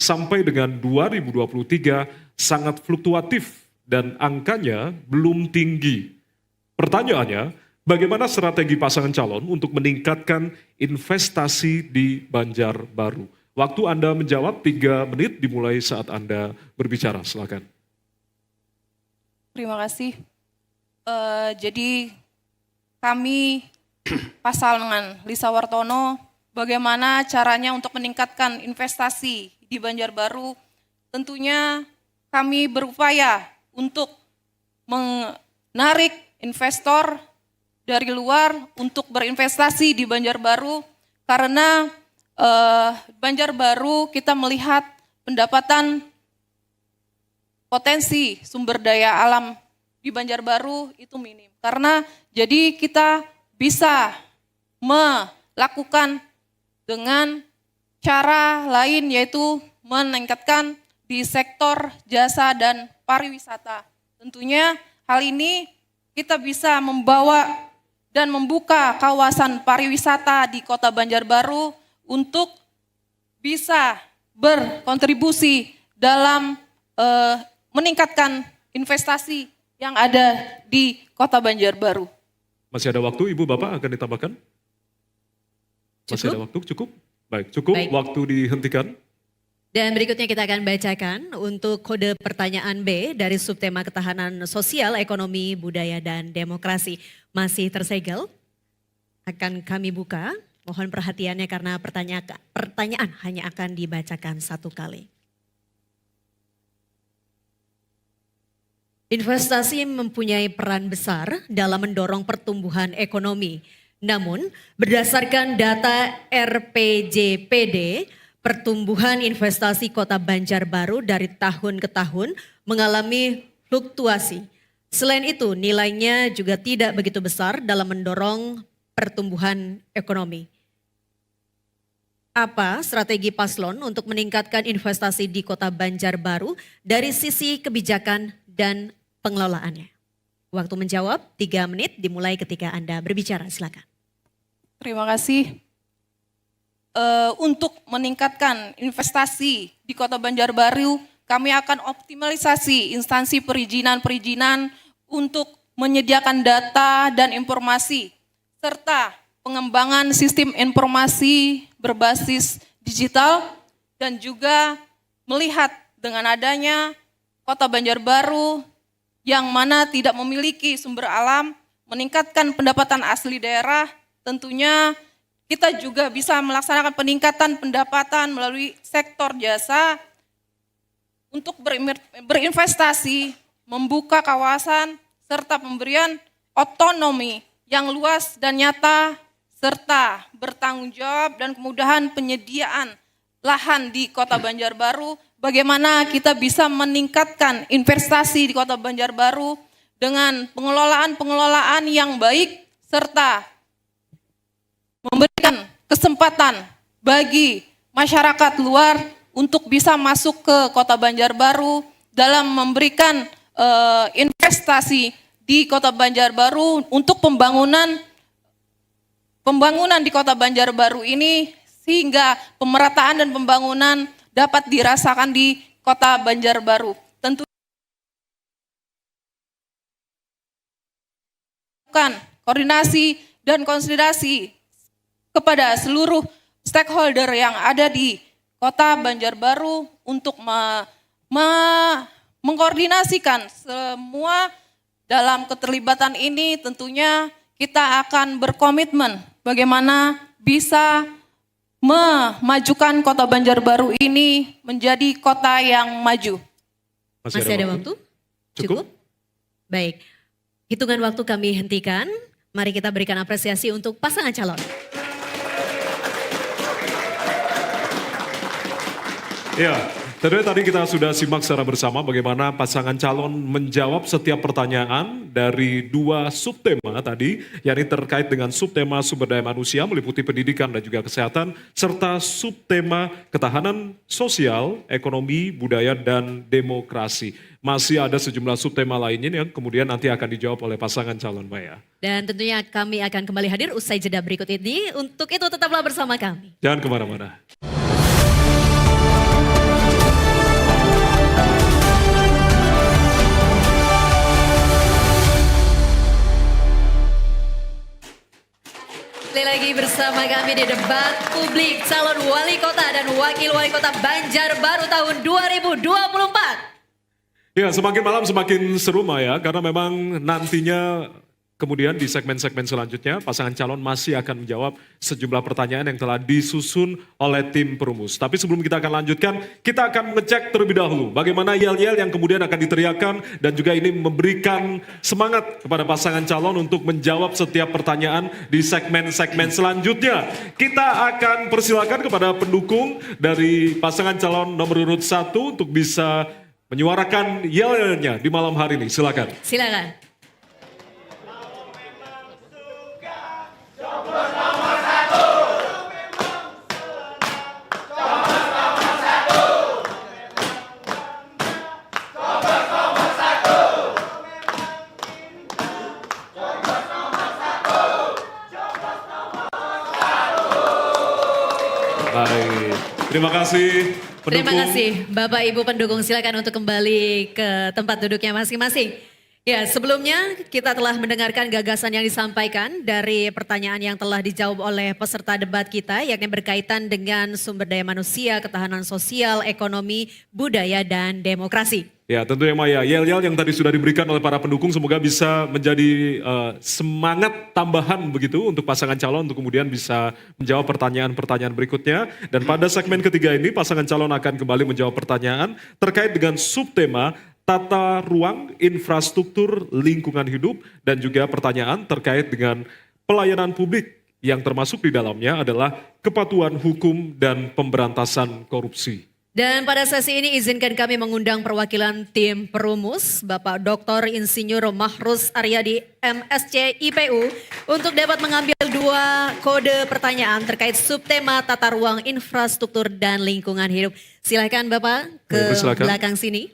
sampai dengan 2023 sangat fluktuatif dan angkanya belum tinggi. Pertanyaannya, bagaimana strategi pasangan calon untuk meningkatkan investasi di Banjarbaru? Waktu Anda menjawab 3 menit dimulai saat Anda berbicara, silakan. Terima kasih. Jadi kami pasangan Lisa Wartono, bagaimana caranya untuk meningkatkan investasi di Banjarbaru? Tentunya kami berupaya untuk menarik investor dari luar untuk berinvestasi di Banjarbaru, karena Banjarbaru kita melihat pendapatan potensi sumber daya alam di Banjarbaru itu minim. Karena jadi kita bisa melakukan dengan cara lain, yaitu meningkatkan di sektor jasa dan pariwisata. Tentunya hal ini kita bisa membawa dan membuka kawasan pariwisata di Kota Banjarbaru untuk bisa berkontribusi dalam meningkatkan investasi yang ada di Kota Banjarbaru. Masih ada waktu, Ibu Bapak akan ditambahkan? Masih Cukup? ada waktu, cukup? Baik, cukup, Baik. waktu dihentikan. Dan berikutnya kita akan bacakan untuk kode pertanyaan B dari subtema ketahanan sosial, ekonomi, budaya, dan demokrasi. Masih tersegel, akan kami buka. Mohon perhatiannya karena pertanyaan hanya akan dibacakan 1 kali. Investasi mempunyai peran besar dalam mendorong pertumbuhan ekonomi. Namun, berdasarkan data RPJPD, pertumbuhan investasi Kota Banjarbaru dari tahun ke tahun mengalami fluktuasi. Selain itu, nilainya juga tidak begitu besar dalam mendorong pertumbuhan ekonomi. Apa strategi paslon untuk meningkatkan investasi di Kota Banjarbaru dari sisi kebijakan dan pengelolaannya? Waktu menjawab 3 menit dimulai ketika Anda berbicara, silakan. Terima kasih. Untuk meningkatkan investasi di Kota Banjarbaru, kami akan optimalisasi instansi perizinan untuk menyediakan data dan informasi, serta pengembangan sistem informasi berbasis digital, dan juga melihat dengan adanya Kota Banjarbaru yang mana tidak memiliki sumber alam, meningkatkan pendapatan asli daerah, tentunya kita juga bisa melaksanakan peningkatan pendapatan melalui sektor jasa untuk berinvestasi, membuka kawasan, serta pemberian otonomi yang luas dan nyata, serta bertanggung jawab dan kemudahan penyediaan lahan di Kota Banjarbaru. Bagaimana kita bisa meningkatkan investasi di Kota Banjarbaru dengan pengelolaan yang baik, serta memberikan kesempatan bagi masyarakat luar untuk bisa masuk ke Kota Banjarbaru dalam memberikan investasi di Kota Banjarbaru untuk pembangunan di Kota Banjarbaru ini, sehingga pemerataan dan pembangunan dapat dirasakan di Kota Banjarbaru. Tentu koordinasi dan konsolidasi kepada seluruh stakeholder yang ada di Kota Banjarbaru untuk mengkoordinasikan semua dalam keterlibatan ini. Tentunya kita akan berkomitmen bagaimana bisa memajukan Kota Banjarbaru ini menjadi kota yang maju. Masih ada waktu? Cukup? Baik, hitungan waktu kami hentikan. Mari kita berikan apresiasi untuk pasangan calon. Ya, Tentunya tadi kita sudah simak secara bersama bagaimana pasangan calon menjawab setiap pertanyaan dari dua subtema tadi, yakni terkait dengan subtema sumber daya manusia meliputi pendidikan dan juga kesehatan, serta subtema ketahanan sosial, ekonomi, budaya, dan demokrasi. Masih ada sejumlah subtema lainnya yang kemudian nanti akan dijawab oleh pasangan calon Maya. Dan tentunya kami akan kembali hadir usai jeda berikut ini. Untuk itu tetaplah bersama kami. Jangan kemana-mana. Kembali lagi bersama kami di debat publik calon wali kota dan wakil wali kota Banjarbaru tahun 2024. Ya, semakin malam semakin seru Maya, karena memang nantinya kemudian di segmen-segmen selanjutnya pasangan calon masih akan menjawab sejumlah pertanyaan yang telah disusun oleh tim perumus. Tapi sebelum kita akan lanjutkan, kita akan mengecek terlebih dahulu bagaimana yel-yel yang kemudian akan diteriakkan dan juga ini memberikan semangat kepada pasangan calon untuk menjawab setiap pertanyaan di segmen-segmen selanjutnya. Kita akan persilakan kepada pendukung dari pasangan calon nomor urut 1 untuk bisa menyuarakan yel-yelnya di malam hari ini. Silakan. Silakan. Baik, terima kasih pendukung. Terima kasih Bapak Ibu pendukung, silakan untuk kembali ke tempat duduknya masing-masing. Ya, sebelumnya kita telah mendengarkan gagasan yang disampaikan dari pertanyaan yang telah dijawab oleh peserta debat kita, yakni berkaitan dengan sumber daya manusia, ketahanan sosial, ekonomi, budaya, dan demokrasi. Ya, tentunya Maya, yel-yel yang tadi sudah diberikan oleh para pendukung semoga bisa menjadi semangat tambahan begitu untuk pasangan calon untuk kemudian bisa menjawab pertanyaan-pertanyaan berikutnya. Dan pada segmen ketiga ini pasangan calon akan kembali menjawab pertanyaan terkait dengan subtema tata ruang, infrastruktur, lingkungan hidup, dan juga pertanyaan terkait dengan pelayanan publik yang termasuk di dalamnya adalah kepatuhan hukum dan pemberantasan korupsi. Dan pada sesi ini izinkan kami mengundang perwakilan tim perumus, Bapak Dr. Insinyur Mahrus Aryadi MSc IPU, untuk dapat mengambil 2 kode pertanyaan terkait subtema tata ruang, infrastruktur, dan lingkungan hidup. Silakan Bapak ke belakang sini.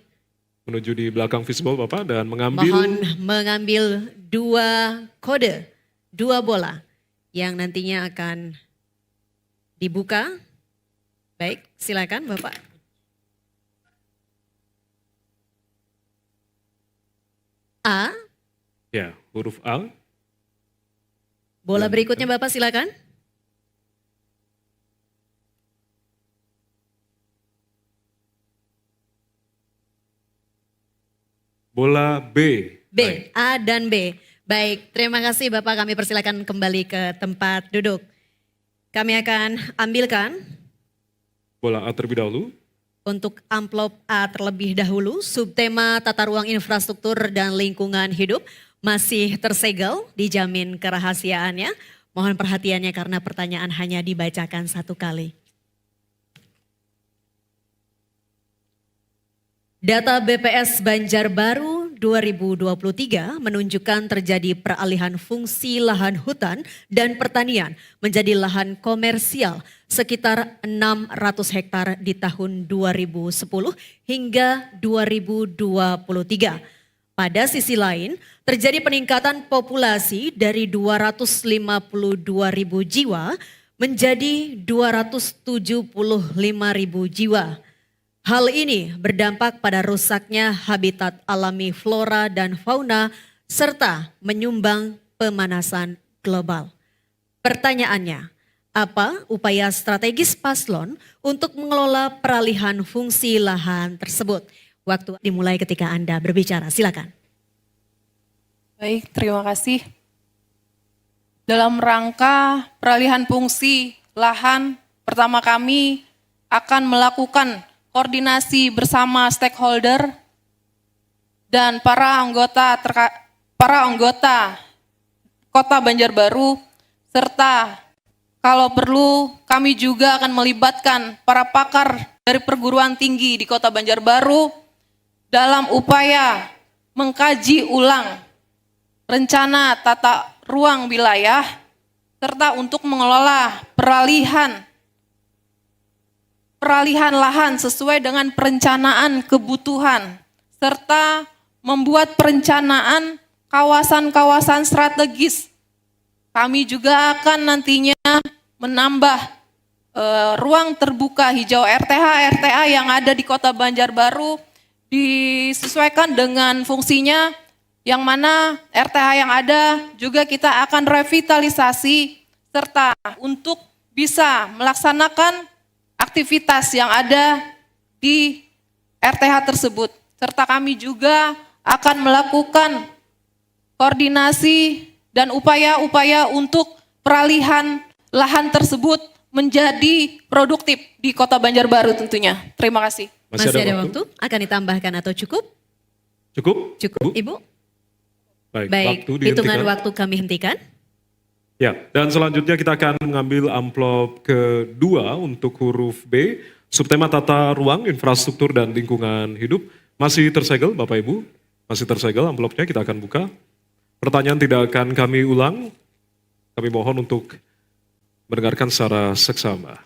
Menuju di belakang fishbowl Bapak dan mengambil. Mohon mengambil 2 kode, 2 bola yang nantinya akan dibuka. Baik, silakan Bapak. A. Ya, huruf A. Bola berikutnya Bapak silakan. Bola B. B, A dan B. Baik, terima kasih Bapak, kami persilakan kembali ke tempat duduk. Kami akan ambilkan Bola A terlebih dahulu. untuk amplop A terlebih dahulu, subtema tata ruang, infrastruktur, dan lingkungan hidup masih tersegel, dijamin kerahasiaannya. Mohon perhatiannya karena pertanyaan hanya dibacakan 1 kali. Data BPS Banjarbaru 2023 menunjukkan terjadi peralihan fungsi lahan hutan dan pertanian menjadi lahan komersial sekitar 600 hektar di tahun 2010 hingga 2023. Pada sisi lain, terjadi peningkatan populasi dari 252.000 jiwa menjadi 275.000 jiwa. Hal ini berdampak pada rusaknya habitat alami flora dan fauna serta menyumbang pemanasan global. Pertanyaannya, apa upaya strategis paslon untuk mengelola peralihan fungsi lahan tersebut? Waktu dimulai ketika Anda berbicara, silakan. Baik, terima kasih. Dalam rangka peralihan fungsi lahan, pertama kami akan melakukan koordinasi bersama stakeholder dan para anggota Kota Banjarbaru, serta kalau perlu kami juga akan melibatkan para pakar dari perguruan tinggi di Kota Banjarbaru dalam upaya mengkaji ulang rencana tata ruang wilayah serta untuk mengelola peralihan lahan sesuai dengan perencanaan kebutuhan serta membuat perencanaan kawasan-kawasan strategis. Kami juga akan nantinya menambah ruang terbuka hijau RTH-RTA yang ada di Kota Banjarbaru disesuaikan dengan fungsinya, yang mana RTH yang ada juga kita akan revitalisasi serta untuk bisa melaksanakan aktivitas yang ada di RTH tersebut. Serta kami juga akan melakukan koordinasi dan upaya-upaya untuk peralihan lahan tersebut menjadi produktif di Kota Banjarbaru tentunya. Terima kasih. Masih ada waktu? Akan ditambahkan atau cukup? Cukup? Cukup, Ibu? Baik, Baik, waktu dihentikan. hitungan waktu kami hentikan. Ya, dan selanjutnya kita akan mengambil amplop kedua untuk huruf B, subtema tata ruang, infrastruktur, dan lingkungan hidup. Masih tersegel Bapak Ibu, masih tersegel amplopnya, kita akan buka. Pertanyaan tidak akan kami ulang, kami mohon untuk mendengarkan secara seksama.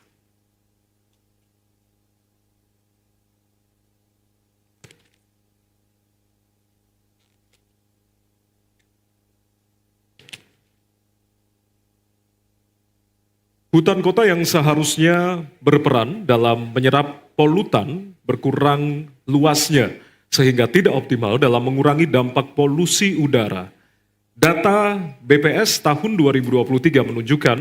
Hutan kota yang seharusnya berperan dalam menyerap polutan berkurang luasnya sehingga tidak optimal dalam mengurangi dampak polusi udara. Data BPS tahun 2023 menunjukkan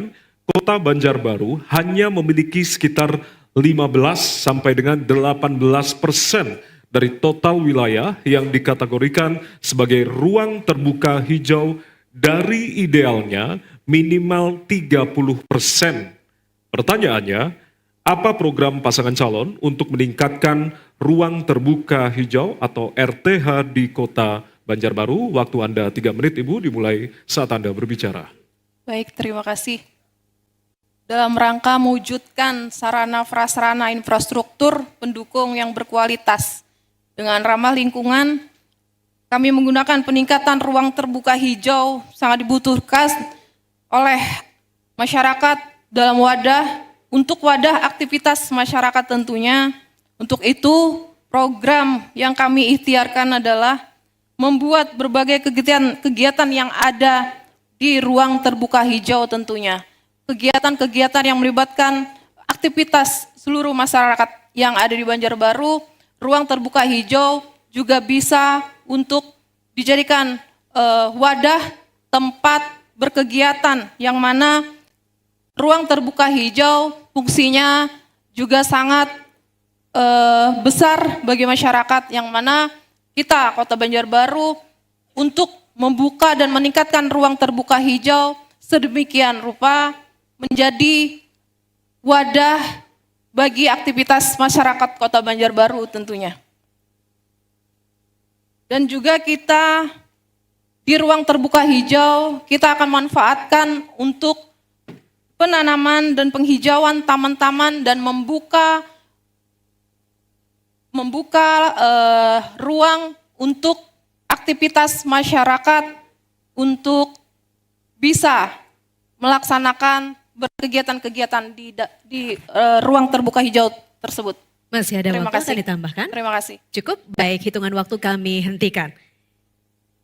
Kota Banjarbaru hanya memiliki sekitar 15 sampai dengan 18% dari total wilayah yang dikategorikan sebagai ruang terbuka hijau dari idealnya minimal 30%. Pertanyaannya, apa program pasangan calon untuk meningkatkan ruang terbuka hijau atau RTH di Kota Banjarbaru? Waktu Anda 3 menit Ibu, dimulai saat Anda berbicara. Baik, terima kasih. Dalam rangka mewujudkan sarana prasarana infrastruktur pendukung yang berkualitas dengan ramah lingkungan, kami menggunakan peningkatan ruang terbuka hijau sangat dibutuhkan oleh masyarakat dalam untuk wadah aktivitas masyarakat tentunya. Untuk itu, program yang kami ikhtiarkan adalah membuat berbagai kegiatan yang ada di ruang terbuka hijau tentunya. Kegiatan-kegiatan yang melibatkan aktivitas seluruh masyarakat yang ada di Banjarbaru, ruang terbuka hijau juga bisa untuk dijadikan wadah tempat berkegiatan yang mana ruang terbuka hijau fungsinya juga sangat besar bagi masyarakat, yang mana kita Kota Banjarbaru untuk membuka dan meningkatkan ruang terbuka hijau sedemikian rupa menjadi wadah bagi aktivitas masyarakat Kota Banjarbaru tentunya. Dan juga kita di ruang terbuka hijau kita akan manfaatkan untuk penanaman dan penghijauan taman-taman dan membuka ruang untuk aktivitas masyarakat untuk bisa melaksanakan berkegiatan-kegiatan di ruang terbuka hijau tersebut. Masih ada Terima waktu kasih. akan ditambahkan? Terima kasih. Cukup, baik, hitungan waktu kami hentikan.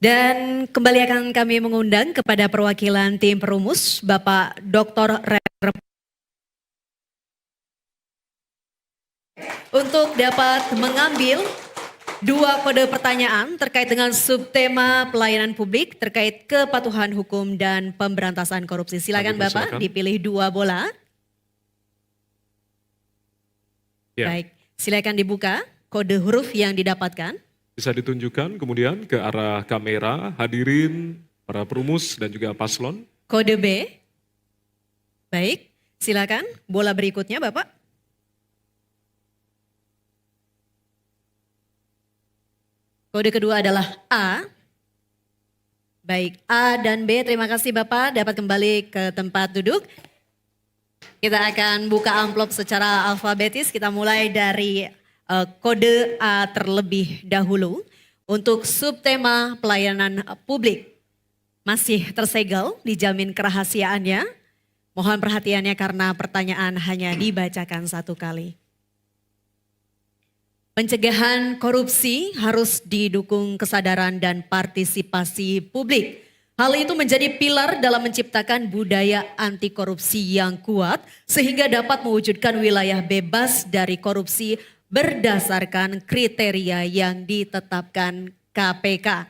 Dan kembali akan kami mengundang kepada perwakilan tim perumus, Bapak Dr. untuk dapat mengambil 2 kode pertanyaan terkait dengan subtema pelayanan publik terkait kepatuhan hukum dan pemberantasan korupsi. Silakan Bapak, dipilih 2 bola. Ya. Baik, silakan dibuka kode huruf yang didapatkan. Bisa ditunjukkan kemudian ke arah kamera, hadirin, para perumus dan juga paslon. Kode B. Baik, silakan bola berikutnya Bapak. Kode kedua adalah A. Baik, A dan B, terima kasih Bapak dapat kembali ke tempat duduk. Kita akan buka amplop secara alfabetis. Kita mulai dari kode A terlebih dahulu. Untuk subtema pelayanan publik masih tersegel, dijamin kerahasiaannya. Mohon perhatiannya karena pertanyaan hanya dibacakan satu kali. Pencegahan korupsi harus didukung kesadaran dan partisipasi publik. Hal itu menjadi pilar dalam menciptakan budaya anti korupsi yang kuat sehingga dapat mewujudkan wilayah bebas dari korupsi berdasarkan kriteria yang ditetapkan KPK.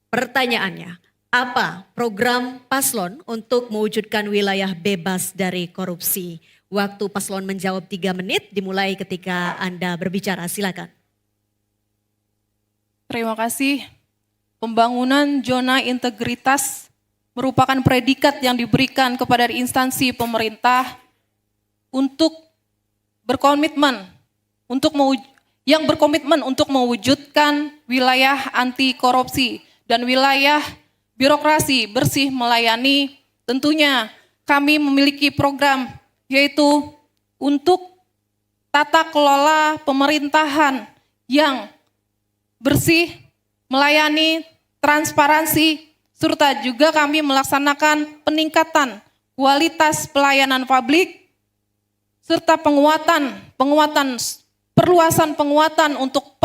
Pertanyaannya, apa program paslon untuk mewujudkan wilayah bebas dari korupsi? Waktu paslon menjawab 3 menit dimulai ketika Anda berbicara, silakan. Terima kasih. Pembangunan zona integritas merupakan predikat yang diberikan kepada instansi pemerintah untuk berkomitmen untuk mewujudkan wilayah anti korupsi dan wilayah birokrasi bersih melayani. Tentunya kami memiliki program yaitu untuk tata kelola pemerintahan yang bersih, melayani, transparansi, serta juga kami melaksanakan peningkatan kualitas pelayanan publik, serta perluasan penguatan untuk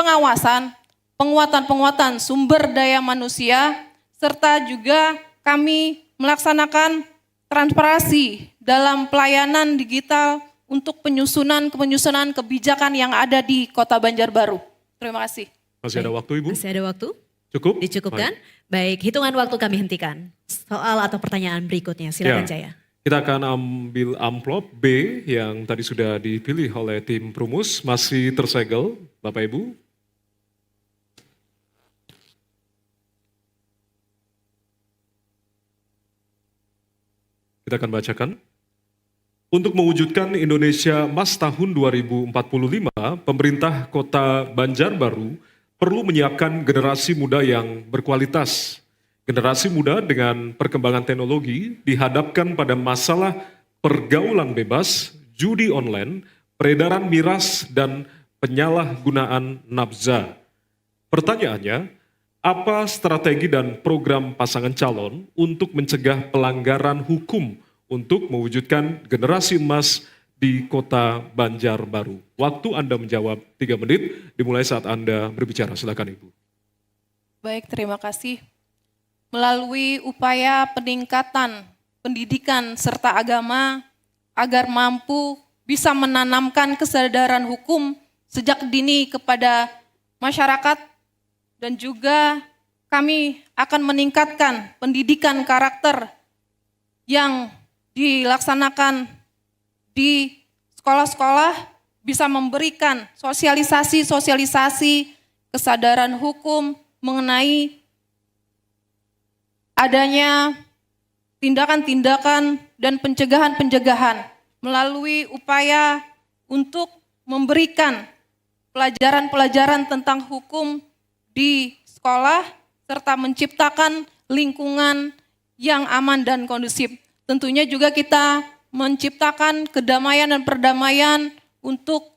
penguatan sumber daya manusia, serta juga kami melaksanakan transparansi dalam pelayanan digital untuk penyusunan kebijakan yang ada di Kota Banjarbaru. Terima kasih. Masih ada waktu, Ibu? Masih ada waktu? Cukup? Dicukupkan? Baik, hitungan waktu kami hentikan. Soal atau pertanyaan berikutnya, silakan Jaya. Kita akan ambil amplop B yang tadi sudah dipilih oleh tim Prumus. Masih tersegel, Bapak Ibu. Kita akan bacakan. Untuk mewujudkan Indonesia Emas tahun 2045, pemerintah Kota Banjarbaru perlu menyiapkan generasi muda yang berkualitas. Generasi muda dengan perkembangan teknologi dihadapkan pada masalah pergaulan bebas, judi online, peredaran miras, dan penyalahgunaan nafza. Pertanyaannya, apa strategi dan program pasangan calon untuk mencegah pelanggaran hukum untuk mewujudkan generasi emas di Kota Banjarbaru? Waktu Anda menjawab 3 menit, dimulai saat Anda berbicara. Silakan Ibu. Baik, terima kasih. Melalui upaya peningkatan pendidikan serta agama agar mampu bisa menanamkan kesadaran hukum sejak dini kepada masyarakat, dan juga kami akan meningkatkan pendidikan karakter yang dilaksanakan di sekolah-sekolah, bisa memberikan sosialisasi kesadaran hukum mengenai adanya tindakan-tindakan dan pencegahan melalui upaya untuk memberikan pelajaran-pelajaran tentang hukum di sekolah serta menciptakan lingkungan yang aman dan kondusif. Tentunya juga kita menciptakan kedamaian dan perdamaian untuk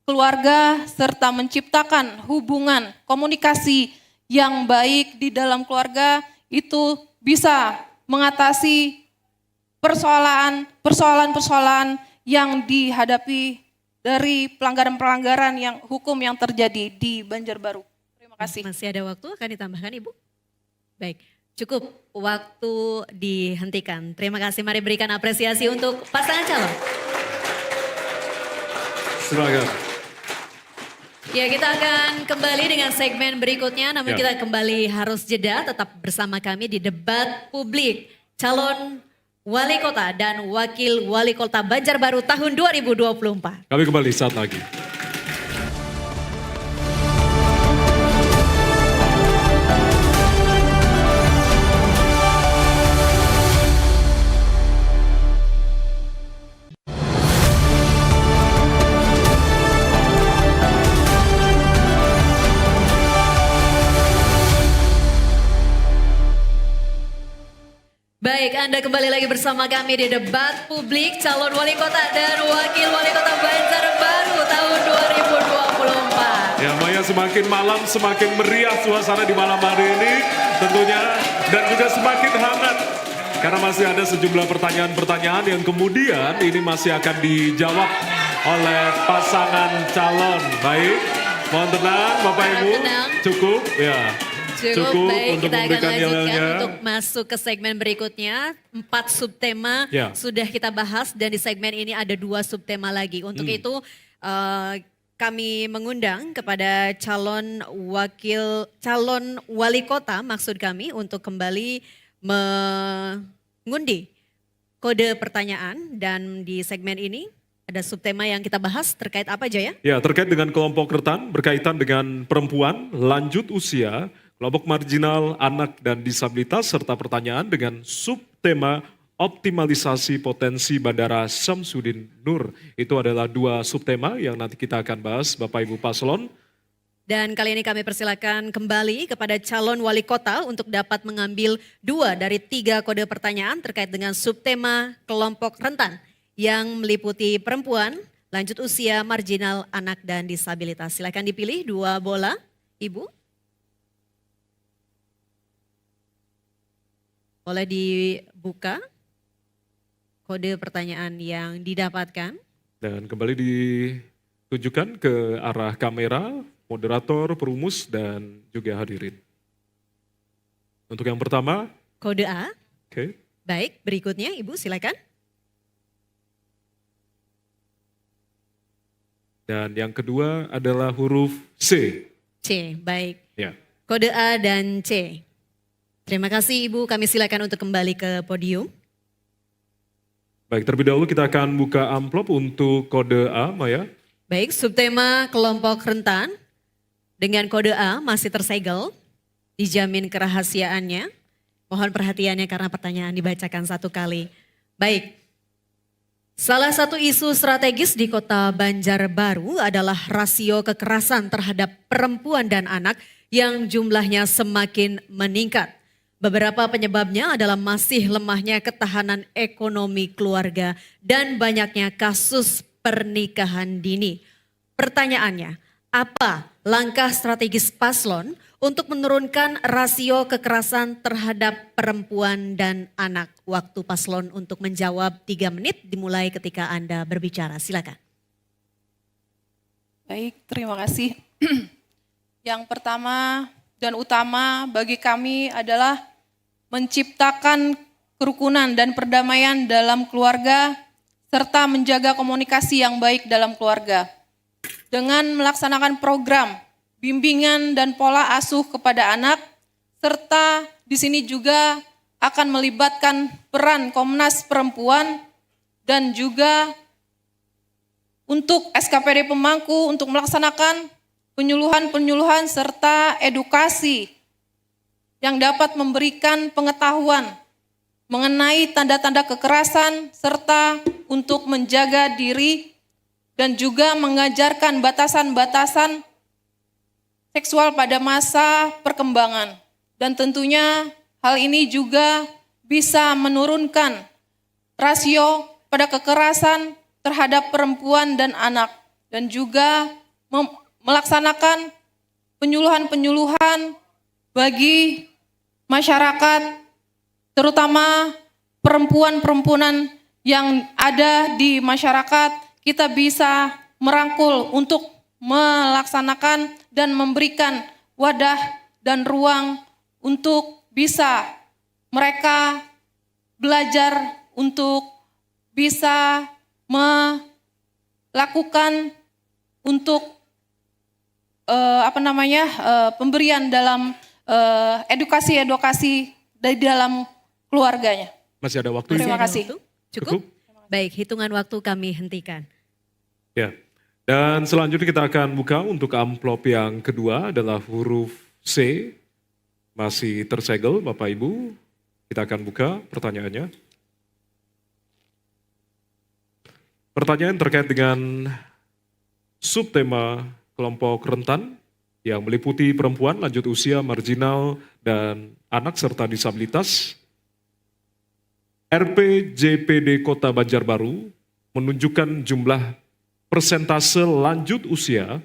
keluarga serta menciptakan hubungan komunikasi yang baik di dalam keluarga, itu bisa mengatasi persoalan-persoalan yang dihadapi dari pelanggaran-pelanggaran yang hukum yang terjadi di Banjarbaru. Terima kasih. Masih ada waktu, akan ditambahkan Ibu? Baik, cukup waktu dihentikan. Terima kasih, mari berikan apresiasi untuk pasangan calon. Silakan. Ya, kita akan kembali dengan segmen berikutnya, namun kita kembali harus jeda, tetap bersama kami di debat publik calon wali kota dan wakil wali kota Banjarbaru tahun 2024. Kami kembali saat lagi. Baik, Baik, Anda kembali lagi bersama kami di debat publik calon wali kota dan wakil wali kota Banjarbaru tahun 2024. Ya Maya, semakin malam semakin meriah suasana di malam hari ini tentunya, dan juga semakin hangat. Karena masih ada sejumlah pertanyaan-pertanyaan yang kemudian ini masih akan dijawab oleh pasangan calon. Baik, mohon tenang Bapak Ibu. Tenang. Cukup ya. Cukup, baik, untuk kita akan memberikan lanjutkan yel-yelnya. untuk masuk ke segmen berikutnya. 4 subtema Ya. sudah kita bahas dan di segmen ini ada 2 subtema lagi. Untuk itu kami mengundang kepada calon wali kota maksud kami untuk kembali mengundi kode pertanyaan, dan di segmen ini ada subtema yang kita bahas terkait apa Jaya? Ya, terkait dengan kelompok rentan berkaitan dengan perempuan, lanjut usia, kelompok marginal, anak dan disabilitas, serta pertanyaan dengan subtema optimalisasi potensi Bandara Syamsuddin Nur. Itu adalah 2 subtema yang nanti kita akan bahas Bapak Ibu Paslon. Dan kali ini kami persilakan kembali kepada calon wali kota untuk dapat mengambil 2 dari 3 kode pertanyaan terkait dengan subtema kelompok rentan yang meliputi perempuan, lanjut usia, marginal, anak dan disabilitas. Silakan dipilih 2 bola, Ibu. Boleh dibuka kode pertanyaan yang didapatkan. Dan kembali ditujukan ke arah kamera, moderator, perumus, dan juga hadirin. Untuk yang pertama, Kode A. oke. Baik, berikutnya Ibu silakan. Dan yang kedua adalah huruf C. C, baik. Ya. Kode A dan C. Terima kasih Ibu, kami silakan untuk kembali ke podium. Baik, terlebih dahulu kita akan buka amplop untuk kode A, Maya. Baik, subtema kelompok rentan dengan kode A masih tersegel, dijamin kerahasiaannya. Mohon perhatiannya karena pertanyaan dibacakan 1 kali. Baik, salah satu isu strategis di kota Banjarbaru adalah rasio kekerasan terhadap perempuan dan anak yang jumlahnya semakin meningkat. Beberapa penyebabnya adalah masih lemahnya ketahanan ekonomi keluarga dan banyaknya kasus pernikahan dini. Pertanyaannya, apa langkah strategis paslon untuk menurunkan rasio kekerasan terhadap perempuan dan anak? Waktu paslon untuk menjawab 3 menit dimulai ketika Anda berbicara. Silakan. Baik, terima kasih. Yang pertama dan utama bagi kami adalah menciptakan kerukunan dan perdamaian dalam keluarga serta menjaga komunikasi yang baik dalam keluarga. Dengan melaksanakan program bimbingan dan pola asuh kepada anak, serta di sini juga akan melibatkan peran Komnas Perempuan dan juga untuk SKPD Pemangku untuk melaksanakan penyuluhan-penyuluhan serta edukasi yang dapat memberikan pengetahuan mengenai tanda-tanda kekerasan serta untuk menjaga diri dan juga mengajarkan batasan-batasan seksual pada masa perkembangan. Dan tentunya hal ini juga bisa menurunkan rasio pada kekerasan terhadap perempuan dan anak. Dan juga melaksanakan penyuluhan-penyuluhan bagi masyarakat, terutama perempuan-perempuan yang ada di masyarakat, kita bisa merangkul untuk melaksanakan dan memberikan wadah dan ruang untuk bisa mereka belajar untuk bisa melakukan untuk pemberian dalam edukasi-edukasi dari dalam keluarganya. Masih ada waktu? Terima Masih ada kasih. waktu? Cukup? Baik, hitungan waktu kami hentikan. Ya. Dan selanjutnya kita akan buka untuk amplop yang kedua adalah huruf C. Masih tersegel Bapak Ibu. Kita akan buka pertanyaannya. Pertanyaan terkait dengan subtema kelompok rentan yang meliputi perempuan, lanjut usia, marginal, dan anak serta disabilitas. RPJPD Kota Banjarbaru menunjukkan jumlah persentase lanjut usia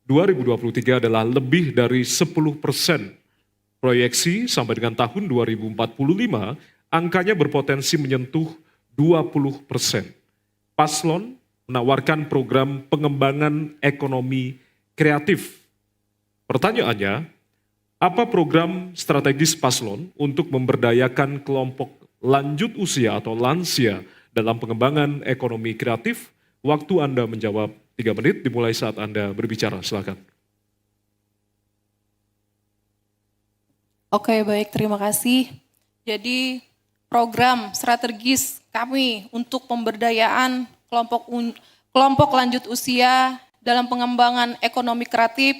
2023 adalah lebih dari 10%. Proyeksi sampai dengan tahun 2045, angkanya berpotensi menyentuh 20%. Paslon menawarkan program pengembangan ekonomi kreatif. Pertanyaannya, apa program strategis paslon untuk memberdayakan kelompok lanjut usia atau lansia dalam pengembangan ekonomi kreatif? Waktu Anda menjawab 3 menit dimulai saat Anda berbicara. Silakan. Oke, baik, terima kasih. Jadi program strategis kami untuk pemberdayaan kelompok lanjut usia dalam pengembangan ekonomi kreatif,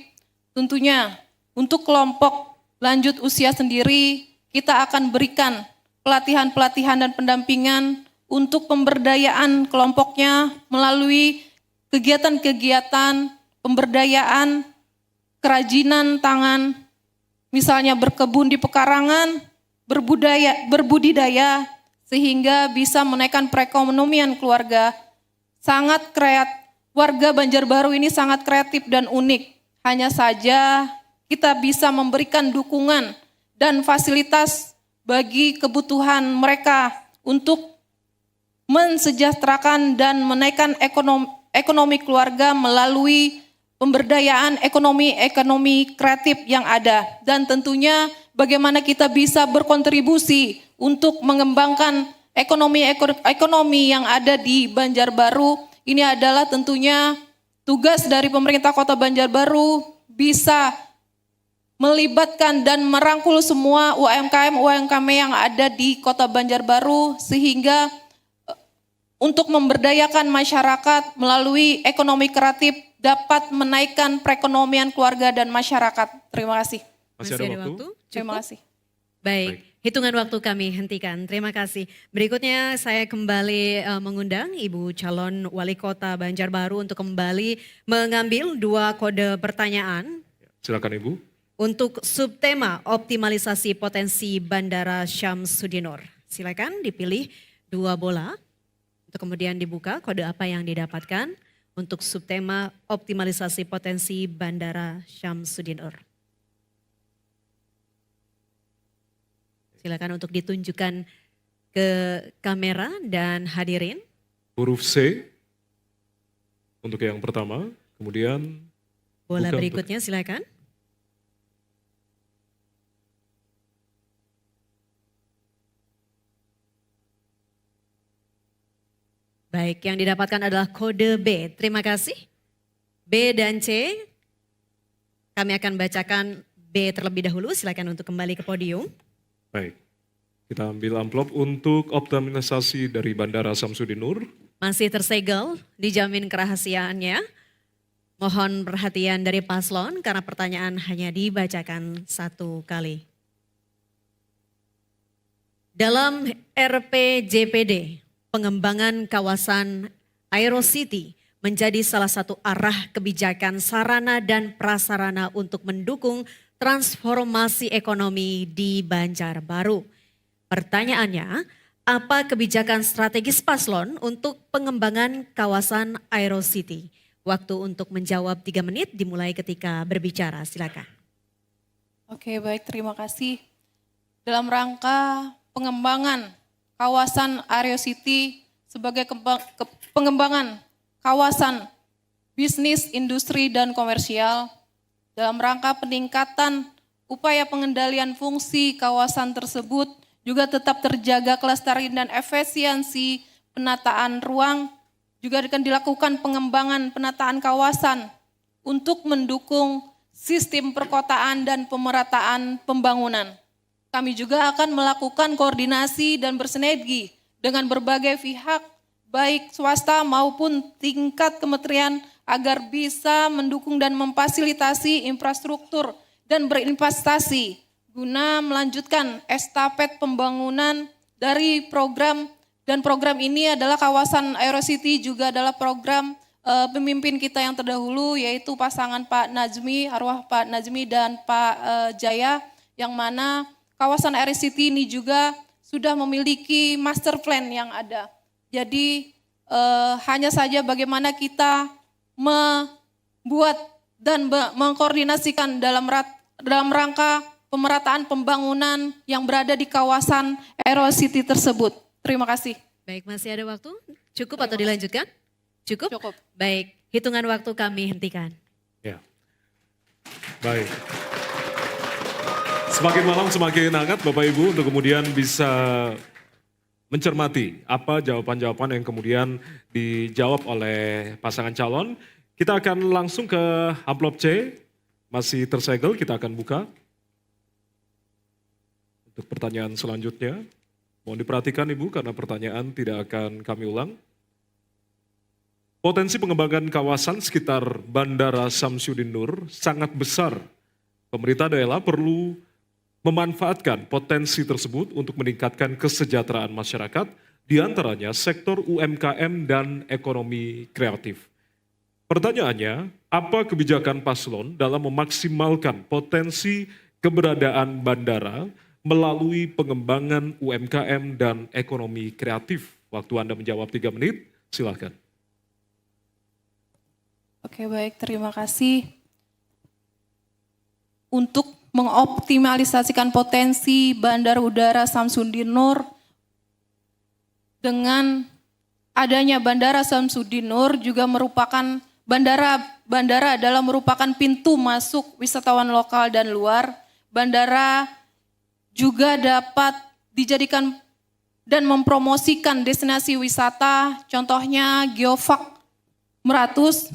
tentunya untuk kelompok lanjut usia sendiri kita akan berikan pelatihan-pelatihan dan pendampingan untuk pemberdayaan kelompoknya melalui kegiatan-kegiatan pemberdayaan kerajinan tangan, misalnya berkebun di pekarangan, berbudidaya, sehingga bisa menaikkan perekonomian keluarga. Sangat kreatif, warga Banjarbaru ini sangat kreatif dan unik. Hanya saja kita bisa memberikan dukungan dan fasilitas bagi kebutuhan mereka untuk mensejahterakan dan menaikkan ekonomi keluarga melalui pemberdayaan ekonomi kreatif yang ada. Dan tentunya bagaimana kita bisa berkontribusi untuk mengembangkan ekonomi yang ada di Banjarbaru. Ini adalah tentunya tugas dari pemerintah Kota Banjarbaru bisa melibatkan dan merangkul semua UMKM yang ada di Kota Banjarbaru sehingga untuk memberdayakan masyarakat melalui ekonomi kreatif dapat menaikkan perekonomian keluarga dan masyarakat. Terima kasih. Masih ada waktu? Terima kasih. Baik, hitungan waktu kami hentikan. Terima kasih. Berikutnya saya kembali mengundang Ibu calon Wali Kota Banjarbaru untuk kembali mengambil 2 kode pertanyaan. Silakan Ibu. Untuk subtema optimalisasi potensi Bandara Syamsuddinur. Silakan dipilih 2 bola untuk kemudian dibuka kode apa yang didapatkan untuk subtema optimalisasi potensi Bandara Syamsuddinur. Silakan untuk ditunjukkan ke kamera dan hadirin. Huruf C untuk yang pertama, kemudian Bola buka berikutnya silakan. Baik, yang didapatkan adalah kode B. Terima kasih. B dan C. Kami akan bacakan B terlebih dahulu. Silakan untuk kembali ke podium. Baik, kita ambil amplop untuk optimalisasi dari Bandara Syamsuddinur. Masih tersegel, dijamin kerahasiaannya. Mohon perhatian dari paslon karena pertanyaan hanya dibacakan 1 kali. Dalam RPJPD, pengembangan kawasan Aerocity menjadi salah satu arah kebijakan sarana dan prasarana untuk mendukung transformasi ekonomi di Banjarbaru. Pertanyaannya, apa kebijakan strategis paslon untuk pengembangan kawasan Aerocity? Waktu untuk menjawab 3 menit dimulai ketika berbicara, silakan. Oke, baik, terima kasih. Dalam rangka pengembangan kawasan Aerocity sebagai pengembangan kawasan bisnis, industri, dan komersial, dalam rangka peningkatan upaya pengendalian fungsi kawasan tersebut juga tetap terjaga kelestarian dan efisiensi penataan ruang, juga akan dilakukan pengembangan penataan kawasan untuk mendukung sistem perkotaan dan pemerataan pembangunan. Kami juga akan melakukan koordinasi dan bersinergi dengan berbagai pihak, baik swasta maupun tingkat kementerian agar bisa mendukung dan memfasilitasi infrastruktur dan berinvestasi guna melanjutkan estafet pembangunan dari program, dan program ini adalah kawasan Aerocity juga adalah program pemimpin kita yang terdahulu yaitu pasangan Pak Najmi, arwah Pak Najmi dan Pak Jaya, yang mana kawasan Aerocity ini juga sudah memiliki master plan yang ada. Jadi hanya saja bagaimana kita membuat dan mengkoordinasikan dalam rangka pemerataan pembangunan yang berada di kawasan Aero City tersebut. Terima kasih. Baik, masih ada waktu? Cukup atau dilanjutkan? Cukup? Cukup. Baik, hitungan waktu kami hentikan. Ya. Baik. Semakin malam semakin hangat Bapak Ibu untuk kemudian bisa mencermati apa jawaban-jawaban yang kemudian dijawab oleh pasangan calon. Kita akan langsung ke amplop C, masih tersegel, kita akan buka. Untuk pertanyaan selanjutnya, mohon diperhatikan Ibu karena pertanyaan tidak akan kami ulang. Potensi pengembangan kawasan sekitar Bandara Samsudin Nur sangat besar. Pemerintah daerah perlu memanfaatkan potensi tersebut untuk meningkatkan kesejahteraan masyarakat, diantaranya sektor UMKM dan ekonomi kreatif. Pertanyaannya, apa kebijakan paslon dalam memaksimalkan potensi keberadaan bandara melalui pengembangan UMKM dan ekonomi kreatif? Waktu Anda menjawab 3 menit, silakan. Oke, baik, terima kasih. Untuk mengoptimalisasikan potensi Bandara Udara Samsudin Nur dengan adanya Bandara Samsudin Nur juga merupakan bandara adalah merupakan pintu masuk wisatawan lokal dan luar. Bandara juga dapat dijadikan dan mempromosikan destinasi wisata, contohnya Geopark Meratus,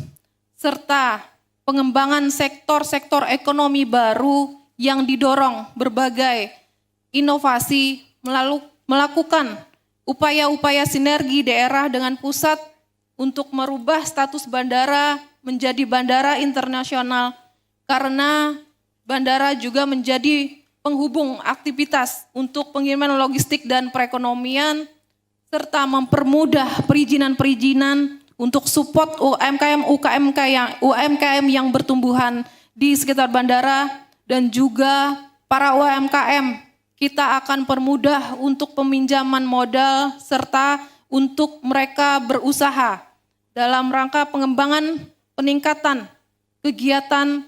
serta pengembangan sektor-sektor ekonomi baru yang didorong berbagai inovasi melakukan upaya-upaya sinergi daerah dengan pusat untuk merubah status bandara menjadi bandara internasional karena bandara juga menjadi penghubung aktivitas untuk pengiriman logistik dan perekonomian serta mempermudah perizinan-perizinan untuk support UMKM yang bertumbuhan di sekitar bandara dan juga para UMKM. Kita akan permudah untuk peminjaman modal serta untuk mereka berusaha dalam rangka pengembangan peningkatan kegiatan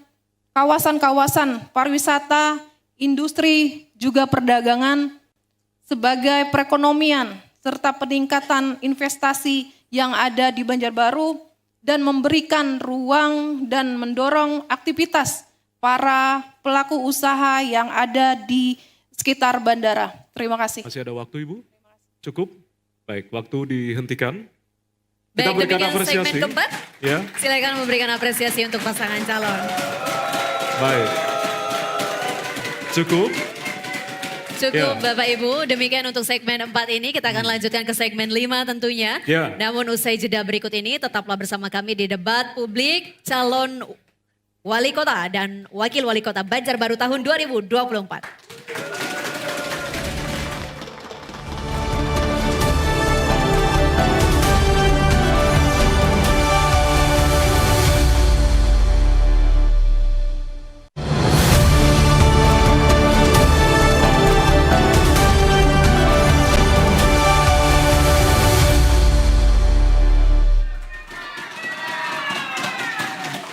kawasan-kawasan pariwisata, industri, juga perdagangan sebagai perekonomian serta peningkatan investasi yang ada di Banjarbaru dan memberikan ruang dan mendorong aktivitas para pelaku usaha yang ada di sekitar bandara. Terima kasih. Masih ada waktu Ibu? Cukup? Baik, waktu dihentikan. Baik, demikian segmen keempat. Ya. Silakan memberikan apresiasi untuk pasangan calon. Baik. Cukup? Cukup Ya. Bapak Ibu, demikian untuk segmen 4 ini. Kita akan lanjutkan ke segmen 5 tentunya. Ya. Namun usai jeda berikut ini tetaplah bersama kami di debat publik calon wali kota dan wakil wali kota Banjarbaru tahun 2024.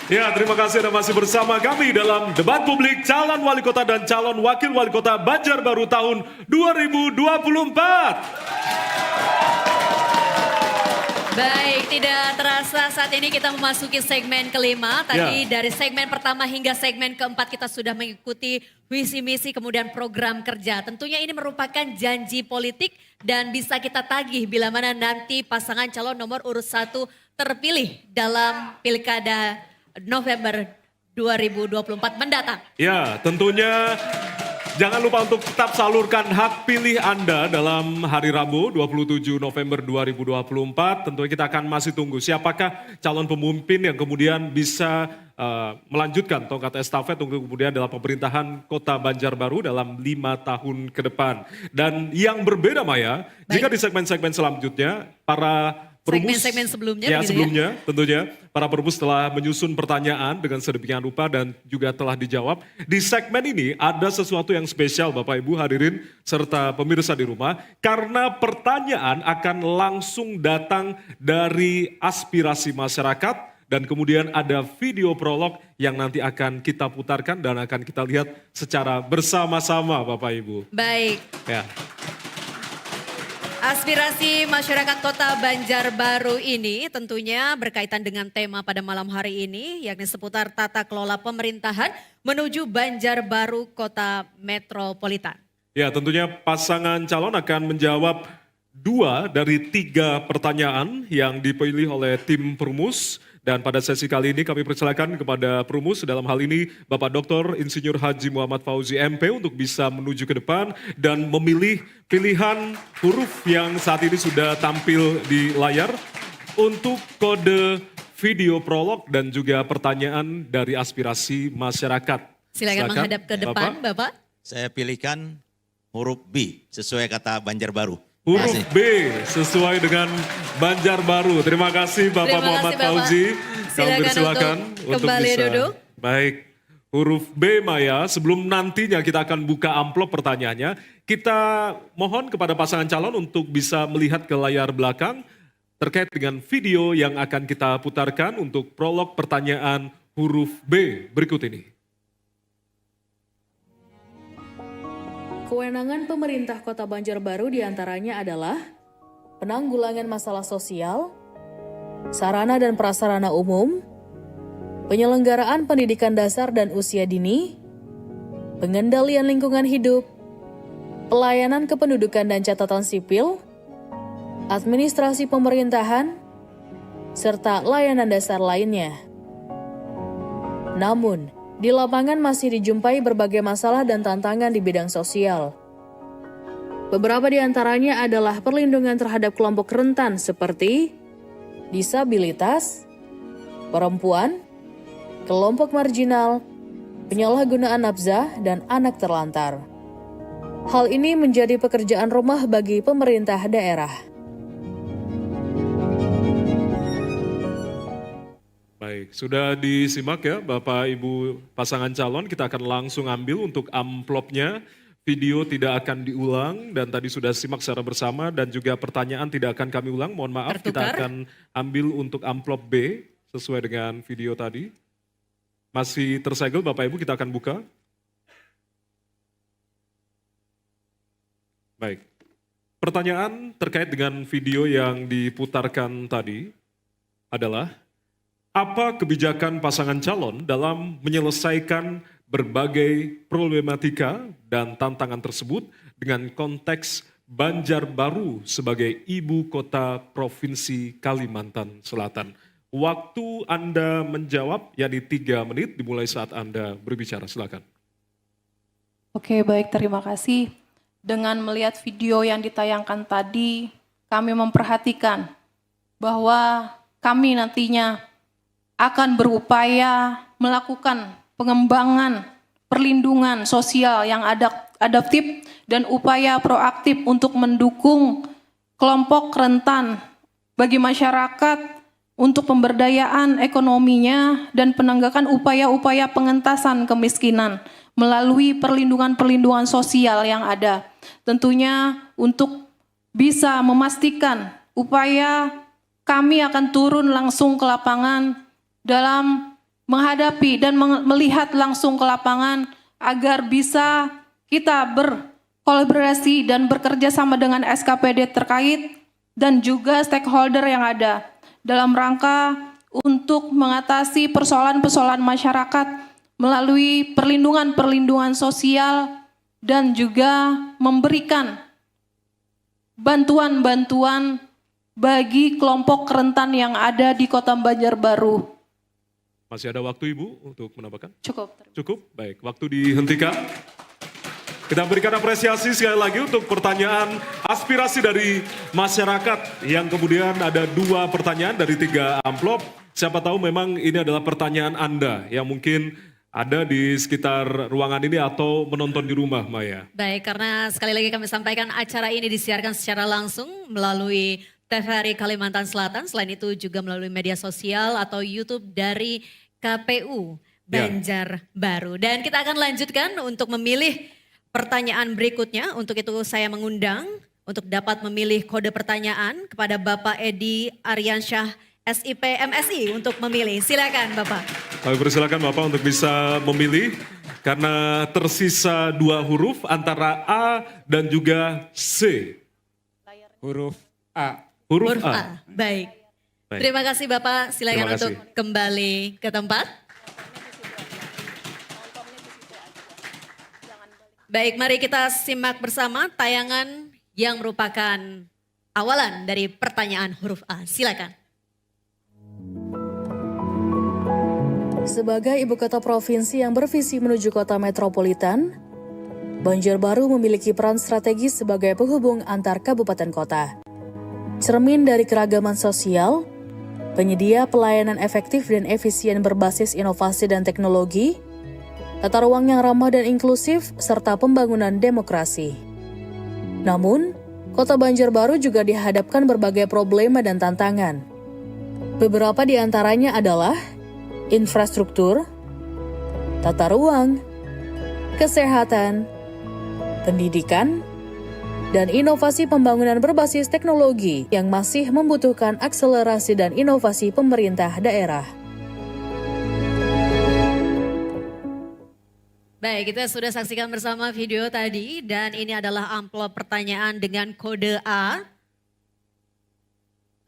Ya, terima kasih Anda masih bersama kami dalam debat publik calon wali kota dan calon wakil wali kota Banjarbaru tahun 2024. Baik, tidak terasa saat ini kita memasuki segmen kelima. Tadi Ya. dari segmen pertama hingga segmen keempat kita sudah mengikuti visi misi kemudian program kerja. Tentunya ini merupakan janji politik dan bisa kita tagih bila mana nanti pasangan calon nomor urut 1 terpilih dalam Pilkada November 2024 mendatang. Ya, tentunya jangan lupa untuk tetap salurkan hak pilih Anda dalam hari Rabu 27 November 2024. Tentunya kita akan masih tunggu siapakah calon pemimpin yang kemudian bisa melanjutkan tongkat estafet untuk kemudian dalam pemerintahan Kota Banjarbaru dalam 5 tahun ke depan. Dan yang berbeda Maya, jika di segmen-segmen selanjutnya para segmen-segmen sebelumnya Ya, begitu sebelumnya tentunya para perumus telah menyusun pertanyaan dengan sedemikian rupa dan juga telah dijawab. Di segmen ini ada sesuatu yang spesial Bapak Ibu hadirin serta pemirsa di rumah. Karena pertanyaan akan langsung datang dari aspirasi masyarakat. Dan kemudian ada video prolog yang nanti akan kita putarkan dan akan kita lihat secara bersama-sama Bapak Ibu. Baik. Ya. Aspirasi masyarakat Kota Banjarbaru ini tentunya berkaitan dengan tema pada malam hari ini, yakni seputar tata kelola pemerintahan menuju Banjarbaru Kota Metropolitan. Ya, tentunya pasangan calon akan menjawab 2 dari 3 pertanyaan yang dipilih oleh tim perumus. Dan pada sesi kali ini kami persilakan kepada perumus dalam hal ini Bapak Dr. Insinyur Haji Muhammad Fauzi MP untuk bisa menuju ke depan dan memilih pilihan huruf yang saat ini sudah tampil di layar untuk kode video prolog dan juga pertanyaan dari aspirasi masyarakat. Silakan menghadap ke depan, Bapak. Saya pilihkan huruf B sesuai kata Banjarbaru. Huruf B sesuai dengan Banjarbaru. Terima kasih Bapak Terima kasih, Muhammad Bapak. Fauzi. Silakan untuk kembali bisa. duduk. Baik. Huruf B Maya, sebelum nantinya kita akan buka amplop pertanyaannya, kita mohon kepada pasangan calon untuk bisa melihat ke layar belakang terkait dengan video yang akan kita putarkan untuk prolog pertanyaan huruf B berikut ini. Kewenangan pemerintah Kota Banjarbaru diantaranya adalah penanggulangan masalah sosial, sarana dan prasarana umum, penyelenggaraan pendidikan dasar dan usia dini, pengendalian lingkungan hidup, pelayanan kependudukan dan catatan sipil, administrasi pemerintahan, serta layanan dasar lainnya. Namun, di lapangan masih dijumpai berbagai masalah dan tantangan di bidang sosial. Beberapa di antaranya adalah perlindungan terhadap kelompok rentan seperti disabilitas, perempuan, kelompok marginal, penyalahgunaan nafzah, dan anak terlantar. Hal ini menjadi pekerjaan rumah bagi pemerintah daerah. Baik, sudah disimak ya Bapak Ibu pasangan calon, kita akan langsung ambil untuk amplopnya. Video tidak akan diulang dan tadi sudah simak secara bersama dan juga pertanyaan tidak akan kami ulang, mohon maaf. Tertukar. Kita akan ambil untuk amplop B sesuai dengan video tadi. Masih tersegel Bapak Ibu, kita akan buka. Baik, pertanyaan terkait dengan video yang diputarkan tadi adalah, apa kebijakan pasangan calon dalam menyelesaikan berbagai problematika dan tantangan tersebut dengan konteks Banjarbaru sebagai ibu kota Provinsi Kalimantan Selatan? Waktu Anda menjawab, yakni 3 menit dimulai saat Anda berbicara. Silakan. Oke, baik, terima kasih. Dengan melihat video yang ditayangkan tadi, kami memperhatikan bahwa kami nantinya akan berupaya melakukan pengembangan perlindungan sosial yang adaptif dan upaya proaktif untuk mendukung kelompok rentan bagi masyarakat untuk pemberdayaan ekonominya dan penegakan upaya-upaya pengentasan kemiskinan melalui perlindungan-perlindungan sosial yang ada. Tentunya untuk bisa memastikan upaya kami akan turun langsung ke lapangan dalam menghadapi dan melihat langsung ke lapangan agar bisa kita berkolaborasi dan bekerja sama dengan SKPD terkait dan juga stakeholder yang ada dalam rangka untuk mengatasi persoalan-persoalan masyarakat melalui perlindungan-perlindungan sosial dan juga memberikan bantuan-bantuan bagi kelompok rentan yang ada di Kota Banjarbaru. Masih ada waktu Ibu untuk menambahkan? Cukup. Cukup, baik. Waktu dihentikan. Kita berikan apresiasi sekali lagi untuk pertanyaan aspirasi dari masyarakat yang kemudian ada 2 pertanyaan dari 3 amplop. Siapa tahu memang ini adalah pertanyaan Anda yang mungkin ada di sekitar ruangan ini atau menonton di rumah, Maya. Baik, karena sekali lagi kami sampaikan acara ini disiarkan secara langsung melalui TVRI Kalimantan Selatan. Selain itu juga melalui media sosial atau YouTube dari KPU Banjarbaru. Dan kita akan lanjutkan untuk memilih pertanyaan berikutnya. Untuk itu saya mengundang untuk dapat memilih kode pertanyaan kepada Bapak Edi Aryansyah SIP MSI untuk memilih. Silakan Bapak. Kami persilakan Bapak untuk bisa memilih karena tersisa 2 huruf antara A dan juga C. Huruf A. Huruf A. A. Baik. Baik. Terima kasih Bapak. Silakan Terima kasih. untuk kembali ke tempat. Baik, mari kita simak bersama tayangan yang merupakan awalan dari pertanyaan huruf A. Silakan. Sebagai ibu kota provinsi yang bervisi menuju kota metropolitan, Banjarbaru memiliki peran strategis sebagai penghubung antar kabupaten kota. Cermin dari keragaman sosial, penyedia pelayanan efektif dan efisien berbasis inovasi dan teknologi, tata ruang yang ramah dan inklusif, serta pembangunan demokrasi. Namun, kota Banjarbaru juga dihadapkan berbagai problema dan tantangan. Beberapa di antaranya adalah infrastruktur, tata ruang, kesehatan, pendidikan, dan inovasi pembangunan berbasis teknologi yang masih membutuhkan akselerasi dan inovasi pemerintah daerah. Baik, kita sudah saksikan bersama video tadi dan ini adalah amplop pertanyaan dengan kode A.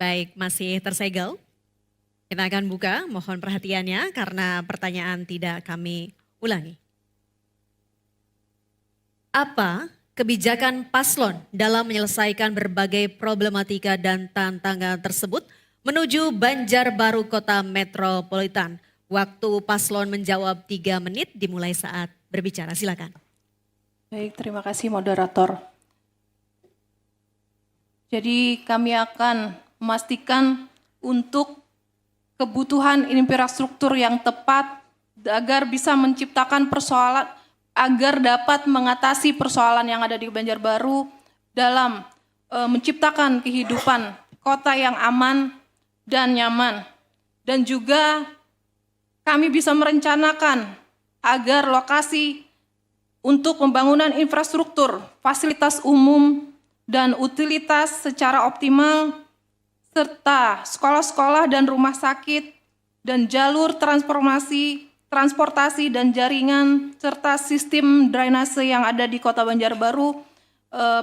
Baik, masih tersegel. Kita akan buka, mohon perhatiannya karena pertanyaan tidak kami ulangi. Apa kebijakan paslon dalam menyelesaikan berbagai problematika dan tantangan tersebut menuju Banjarbaru Kota Metropolitan? Waktu paslon menjawab 3 menit dimulai saat berbicara. Silakan. Baik, terima kasih moderator. Jadi kami akan memastikan untuk kebutuhan infrastruktur yang tepat agar bisa menciptakan persoalan, agar dapat mengatasi persoalan yang ada di Banjarbaru dalam menciptakan kehidupan kota yang aman dan nyaman. Dan juga kami bisa merencanakan agar lokasi untuk pembangunan infrastruktur, fasilitas umum, dan utilitas secara optimal, serta sekolah-sekolah dan rumah sakit, dan jalur transportasi dan jaringan, serta sistem drainase yang ada di Kota Banjarbaru.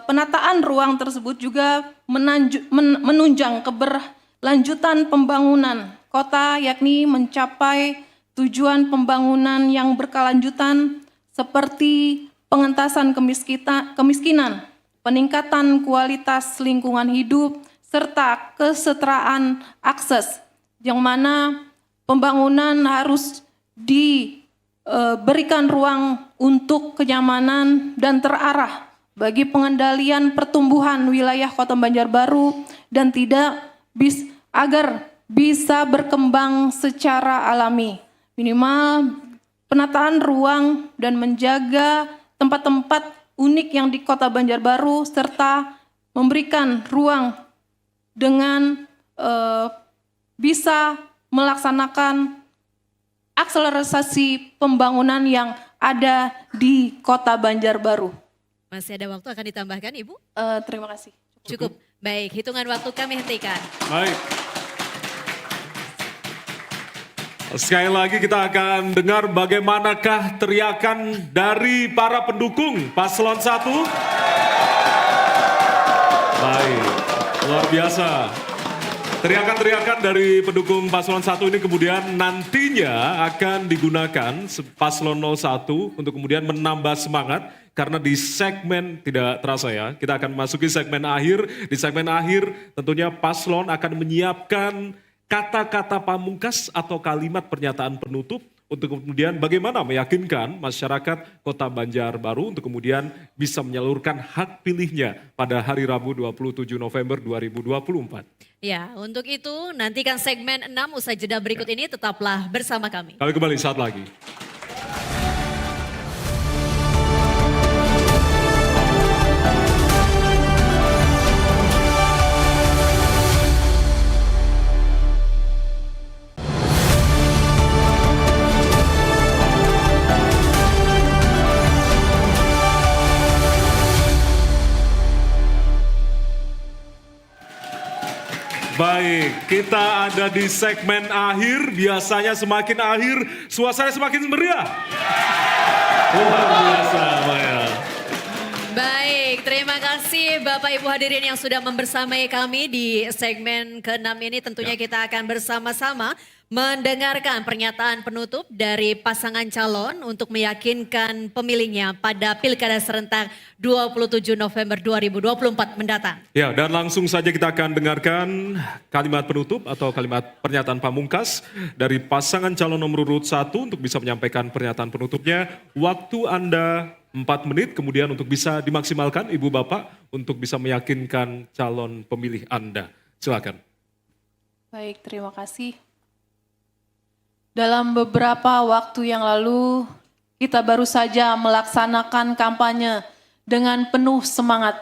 Penataan ruang tersebut juga menunjang keberlanjutan pembangunan kota, yakni mencapai tujuan pembangunan yang berkelanjutan seperti pengentasan kemiskinan, peningkatan kualitas lingkungan hidup, serta kesetaraan akses, yang mana pembangunan harus diberikan ruang untuk kenyamanan dan terarah bagi pengendalian pertumbuhan wilayah Kota Banjarbaru dan agar bisa berkembang secara alami. Minimal penataan ruang dan menjaga tempat-tempat unik yang di Kota Banjarbaru serta memberikan ruang dengan bisa melaksanakan akselerasi pembangunan yang ada di Kota Banjarbaru. Masih ada waktu akan ditambahkan Ibu? Terima kasih. Cukup. Baik, hitungan waktu kami hentikan. Baik. Sekali lagi kita akan dengar bagaimanakah teriakan dari para pendukung paslon 1. Baik, luar biasa. Teriakan-teriakan dari pendukung paslon 1 ini kemudian nantinya akan digunakan paslon 01 untuk kemudian menambah semangat. Karena di segmen, tidak terasa ya, kita akan memasuki segmen akhir. Di segmen akhir tentunya paslon akan menyiapkan kata-kata pamungkas atau kalimat pernyataan penutup untuk kemudian bagaimana meyakinkan masyarakat Kota Banjarbaru untuk kemudian bisa menyalurkan hak pilihnya pada hari Rabu 27 November 2024. Ya, untuk itu nantikan segmen 6 usai jeda berikut ini, tetaplah bersama kami. Kami kembali saat lagi. Kita ada di segmen akhir, biasanya semakin akhir, suasana semakin meriah. Luar biasa, Maya. Baik, terima kasih Bapak Ibu hadirin yang sudah membersamai kami di segmen ke-6 ini. Tentunya kita akan bersama-sama mendengarkan pernyataan penutup dari pasangan calon untuk meyakinkan pemilihnya pada Pilkada serentak 27 November 2024 mendatang. Ya, dan langsung saja kita akan dengarkan kalimat penutup atau kalimat pernyataan pamungkas dari pasangan calon nomor urut 1 untuk bisa menyampaikan pernyataan penutupnya. Waktu Anda 4 menit, kemudian untuk bisa dimaksimalkan Ibu Bapak untuk bisa meyakinkan calon pemilih Anda. Silakan. Baik, terima kasih. Dalam beberapa waktu yang lalu, kita baru saja melaksanakan kampanye dengan penuh semangat.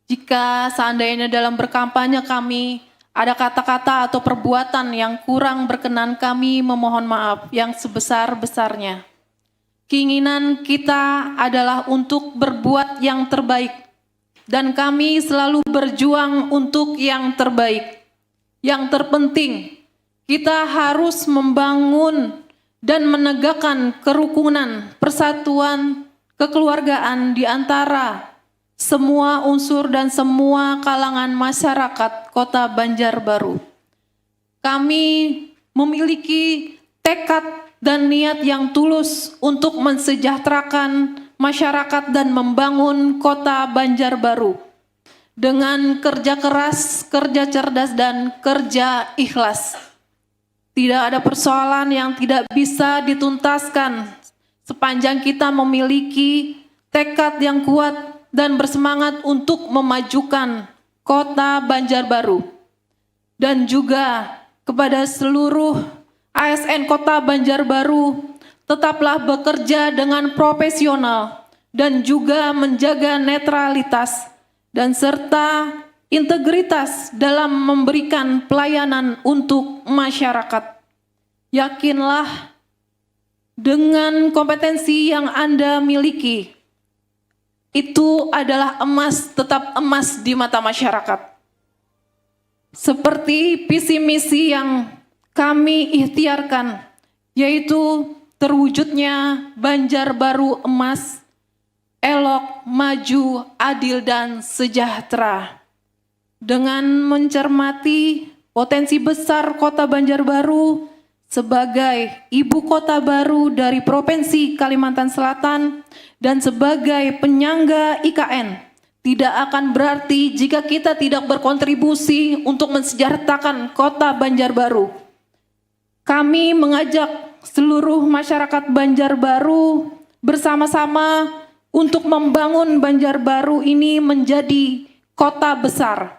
Jika seandainya dalam berkampanye kami ada kata-kata atau perbuatan yang kurang berkenan, kami memohon maaf yang sebesar-besarnya. Keinginan kita adalah untuk berbuat yang terbaik, dan kami selalu berjuang untuk yang terbaik. Yang terpenting, kita harus membangun dan menegakkan kerukunan, persatuan, kekeluargaan di antara semua unsur dan semua kalangan masyarakat Kota Banjarbaru. Kami memiliki tekad dan niat yang tulus untuk mensejahterakan masyarakat dan membangun Kota Banjarbaru dengan kerja keras, kerja cerdas, dan kerja ikhlas. Tidak ada persoalan yang tidak bisa dituntaskan sepanjang kita memiliki tekad yang kuat dan bersemangat untuk memajukan Kota Banjarbaru. Dan juga kepada seluruh ASN Kota Banjarbaru, tetaplah bekerja dengan profesional dan juga menjaga netralitas dan serta integritas dalam memberikan pelayanan untuk masyarakat. Yakinlah dengan kompetensi yang Anda miliki, itu adalah emas, tetap emas di mata masyarakat. Seperti visi misi yang kami ikhtiarkan, yaitu terwujudnya Banjarbaru emas, elok, maju, adil, dan sejahtera. Dengan mencermati potensi besar Kota Banjarbaru sebagai ibu kota baru dari Provinsi Kalimantan Selatan dan sebagai penyangga IKN, tidak akan berarti jika kita tidak berkontribusi untuk mensejahterakan Kota Banjarbaru. Kami mengajak seluruh masyarakat Banjarbaru bersama-sama untuk membangun Banjarbaru ini menjadi kota besar.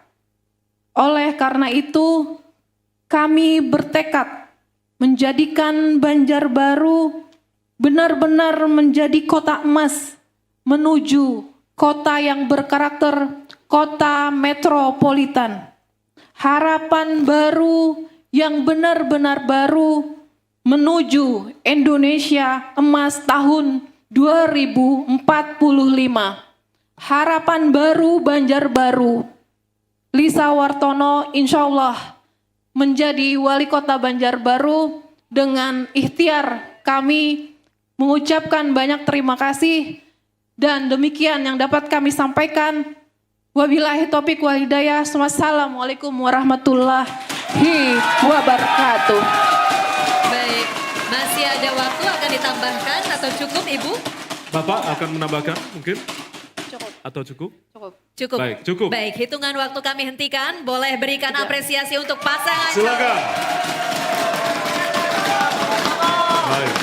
Oleh karena itu, kami bertekad menjadikan Banjarbaru benar-benar menjadi kota emas menuju kota yang berkarakter kota metropolitan. Harapan baru yang benar-benar baru menuju Indonesia emas tahun 2045. Harapan baru Banjarbaru. Lisa Wartono insya Allah menjadi wali kota Banjarbaru. Dengan ikhtiar kami mengucapkan banyak terima kasih, dan demikian yang dapat kami sampaikan. Wabillahi taufiq wal hidayah. Wassalamualaikum warahmatullahi wabarakatuh. Baik, masih ada waktu akan ditambahkan atau cukup Ibu? Bapak akan menambahkan mungkin? Cukup. Atau cukup? Cukup. Cukup. Baik, cukup. Baik, hitungan waktu kami hentikan. Boleh berikan apresiasi untuk pasangan. Silakan. Baik.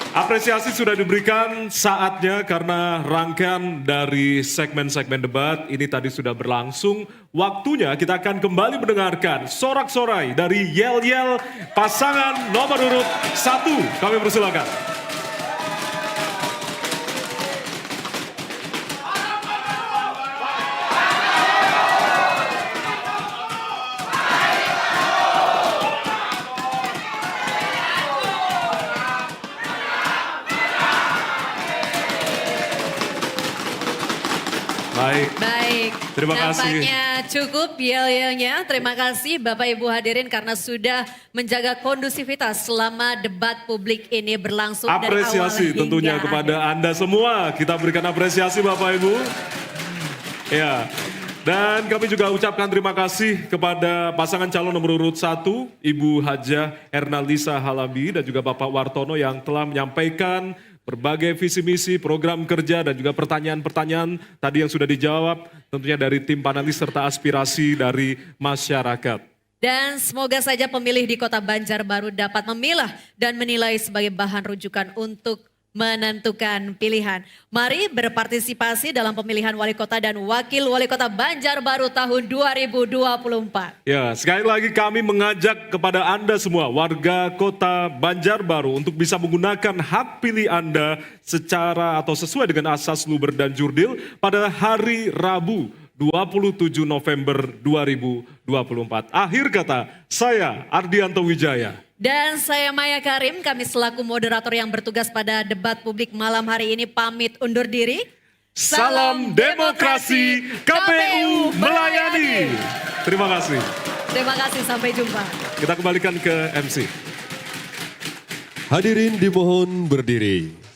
Apresiasi sudah diberikan, saatnya karena rangkaian dari segmen-segmen debat ini tadi sudah berlangsung. Waktunya kita akan kembali mendengarkan sorak-sorai dari yel-yel pasangan nomor urut 1. Kami persilakan. Baik. Baik, Terima kasih. nampaknya cukup yel-yelnya. Terima kasih Bapak Ibu hadirin karena sudah menjaga kondusivitas selama debat publik ini berlangsung dari awal Apresiasi hingga tentunya akhir. kepada Anda semua. Kita berikan apresiasi Bapak Ibu. Ya. Dan kami juga ucapkan terima kasih kepada pasangan calon nomor urut 1, Ibu Hajah Ernalisa Halabi dan juga Bapak Wartono yang telah menyampaikan berbagai visi misi, program kerja dan juga pertanyaan-pertanyaan tadi yang sudah dijawab tentunya dari tim panelis serta aspirasi dari masyarakat. Dan semoga saja pemilih di Kota Banjarbaru dapat memilah dan menilai sebagai bahan rujukan untuk menentukan pilihan. Mari berpartisipasi dalam pemilihan wali kota dan wakil wali kota Banjarbaru tahun 2024. Ya, sekali lagi kami mengajak kepada Anda semua warga Kota Banjarbaru untuk bisa menggunakan hak pilih Anda secara atau sesuai dengan asas luber dan jurdil pada hari Rabu 27 November 2024. Akhir kata, saya Ardianto Wijaya. Dan saya Maya Karim, kami selaku moderator yang bertugas pada debat publik malam hari ini pamit undur diri. Salam demokrasi, KPU melayani. Terima kasih. Terima kasih, sampai jumpa. Kita kembalikan ke MC. Hadirin dimohon berdiri.